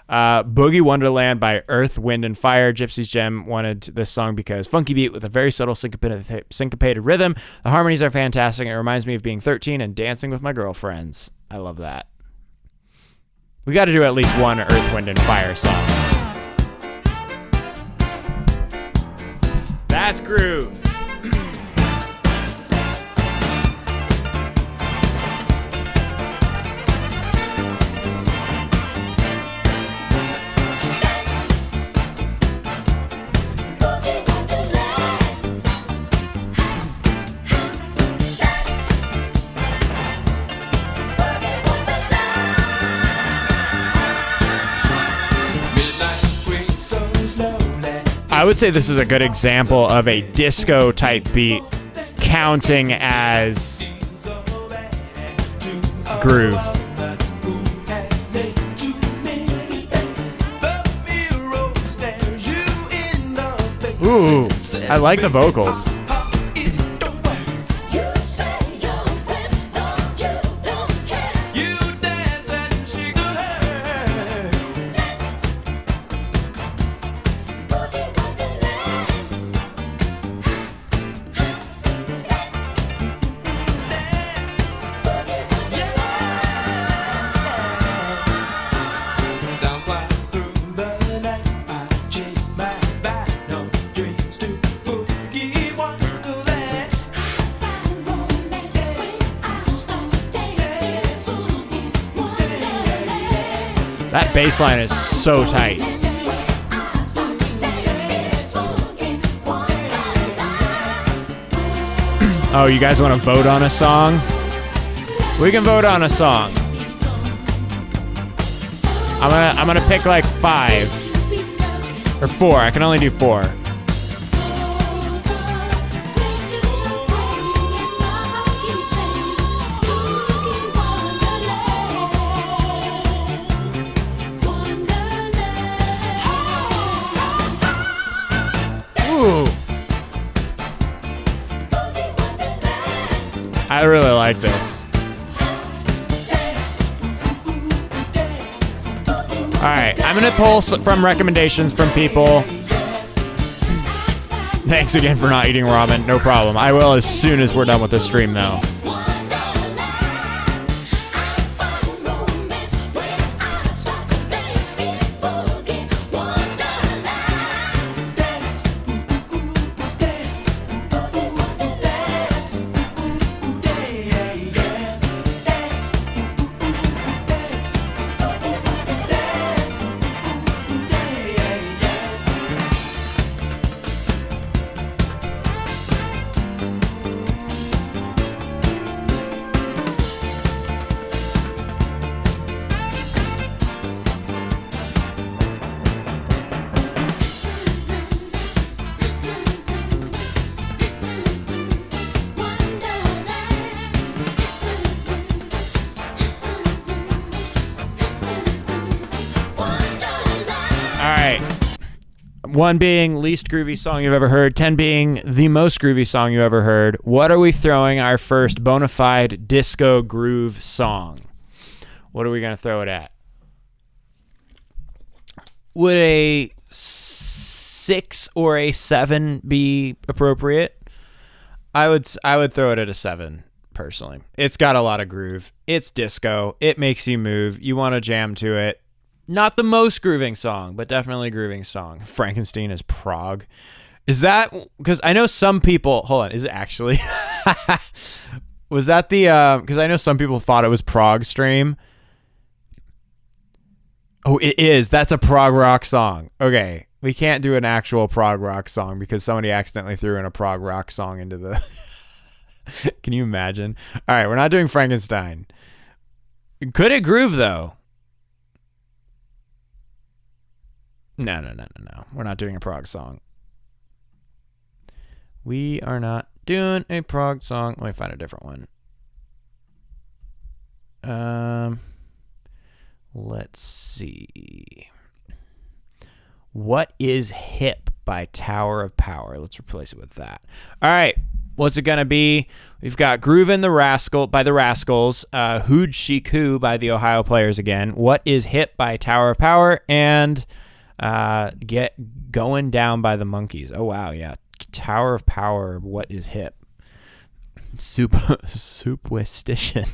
Boogie Wonderland by Earth, Wind, and Fire. Gypsy's Gem wanted this song because funky beat with a very subtle syncopated rhythm. The harmonies are fantastic. It reminds me of being 13 and dancing with my girlfriends. I love that. We got to do at least one Earth, Wind, and Fire song. That's groove. I would say this is a good example of a disco type beat counting as groove. Ooh, I like the vocals. That bass line is so tight. Oh, you guys want to vote on a song? We can vote on a song. I'm gonna pick like 5 or 4. I can only do 4. I really like this. All right, I'm gonna pull from recommendations from people. Thanks again for not eating ramen. No problem. I will as soon as we're done with this stream, though. One being least groovy song you've ever heard, 10 being the most groovy song you ever heard. What are we throwing our first bona fide disco groove song? What are we going to throw it at? Would a 6 or a 7 be appropriate? I would throw it at a 7, personally. It's got a lot of groove. It's disco. It makes you move. You want to jam to it. Not the most grooving song, but definitely a grooving song. Frankenstein is prog. Is that because I know some people? Hold on, is it actually? Was that the? Because I know some people thought it was prog stream. Oh, it is. That's a prog rock song. Okay, we can't do an actual prog rock song because somebody accidentally threw in a prog rock song into the. Can you imagine? All right, we're not doing Frankenstein. Could it groove though? No. We're not doing a prog song. We are not doing a prog song. Let me find a different one. Let's see. What is Hip by Tower of Power? Let's replace it with that. All right. What's it going to be? We've got Groovin' the Rascal by the Rascals, Hoochie by the Ohio Players again. What is Hip by Tower of Power? And Get Going Down by the Monkeys. Oh, wow, yeah. Tower of Power, What is Hip? Superstition.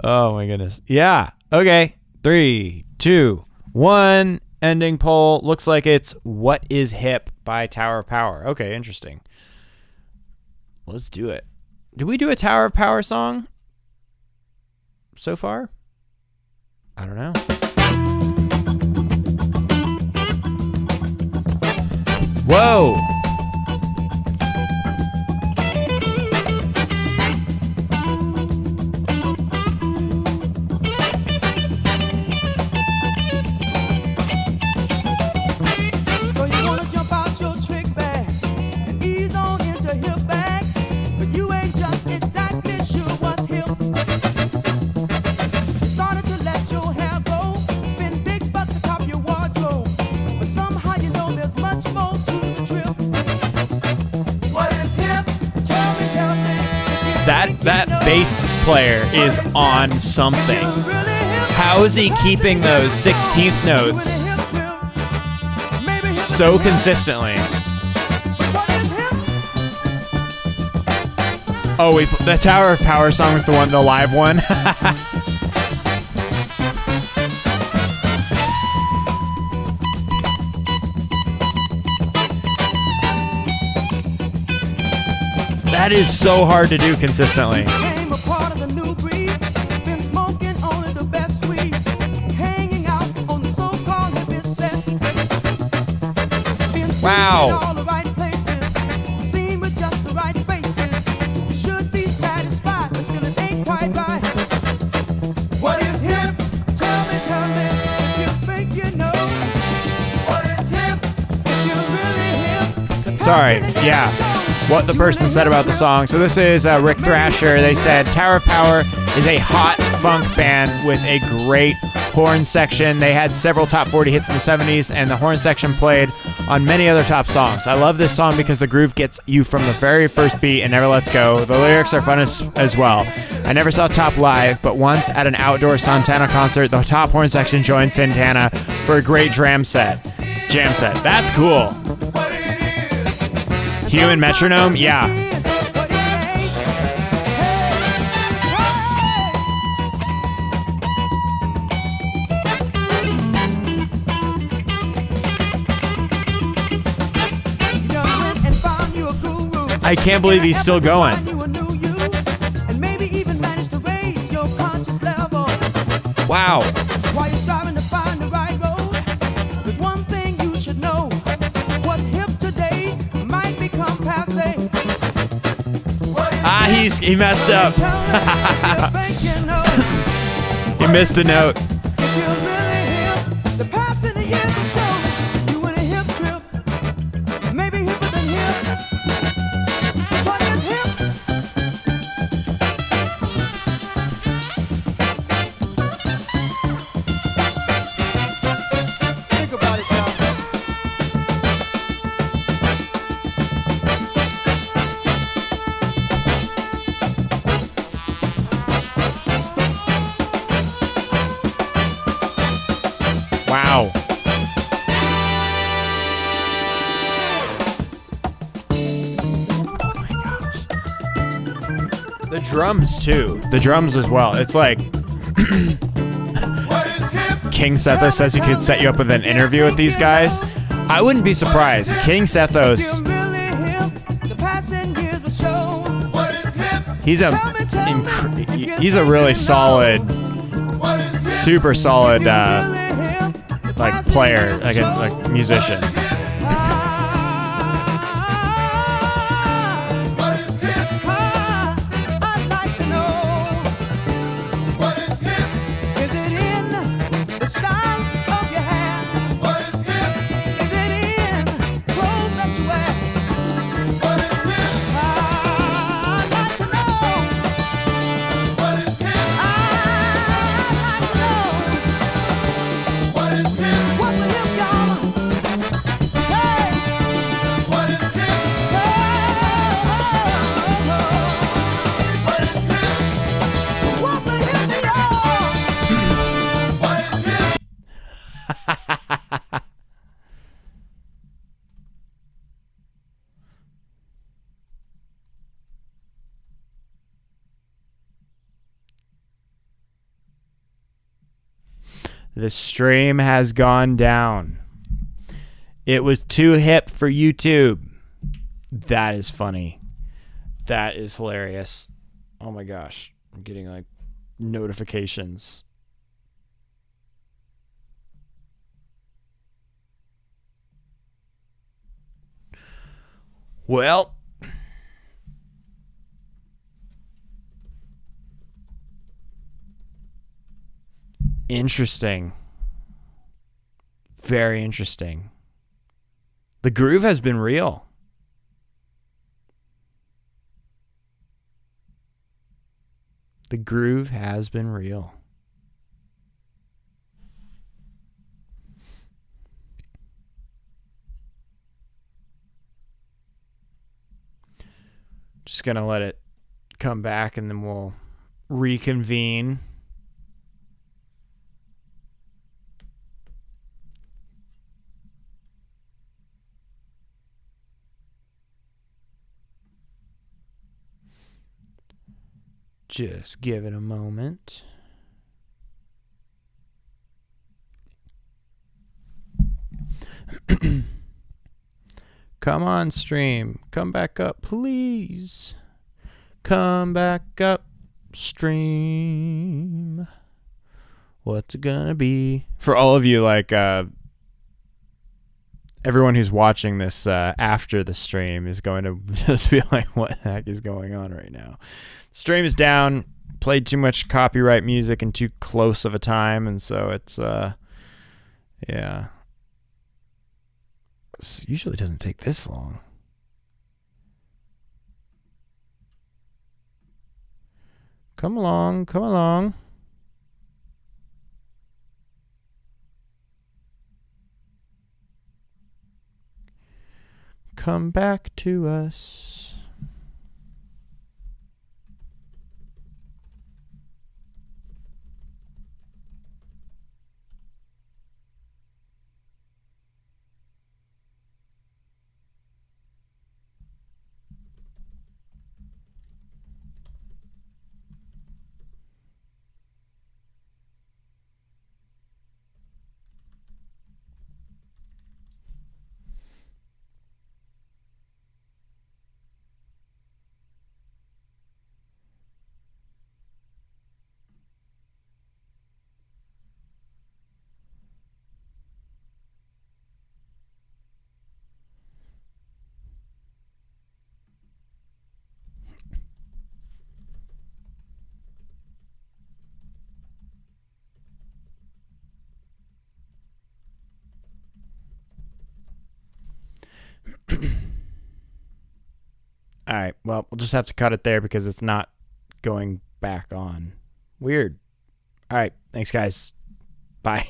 Oh, my goodness. Yeah, okay. 3, 2, 1. Ending poll. Looks like it's What is Hip by Tower of Power. Okay, interesting. Let's do it. Did we do a Tower of Power song so far? I don't know. Whoa! So you wanna jump out your trick bag and ease on into hip bag, but you ain't just exactly sure what's hip. You started to let your hair go, spend big bucks to top your wardrobe, but somehow you know there's much more to That bass player is on something. How is he keeping those 16th notes so consistently? Oh, the Tower of Power song was the live one. That is so hard to do consistently. Wow. Sorry, yeah. What the person said about the song. So this is Rick Thrasher. They said Tower of Power is a hot funk band with a great horn section. They had several top 40 hits in the 70s, and the horn section played on many other top songs. I love this song because the groove gets you from the very first beat and never lets go. The lyrics are fun as well. I never saw Top live, but once at an outdoor Santana concert, the top horn section joined Santana for a great jam set. That's cool. Human metronome? Yeah. I can't believe he's still going. Wow. He messed up. He missed a note. Drums too. The drums as well. It's like King Sethos says he could set you up with an interview with these guys. I wouldn't be surprised. King Sethos, he's a really solid, super solid like player, like a musician. The stream has gone down. It was too hip for YouTube. That is funny. That is hilarious. Oh my gosh. I'm getting like notifications. Well, interesting. Very interesting. The groove has been real. The groove has been real. Just gonna let it come back and then we'll reconvene. Just give it a moment. Come on, stream. Come back up, please. Come back up, stream. What's it gonna be? For all of you, like, everyone who's watching this after the stream is going to just be like, what the heck is going on right now? Stream is down. Played too much copyright music in too close of a time, and so it's, yeah. It usually doesn't take this long. Come along, come along. Come back to us. All right. Well, we'll just have to cut it there because it's not going back on. Weird. All right. Thanks, guys. Bye.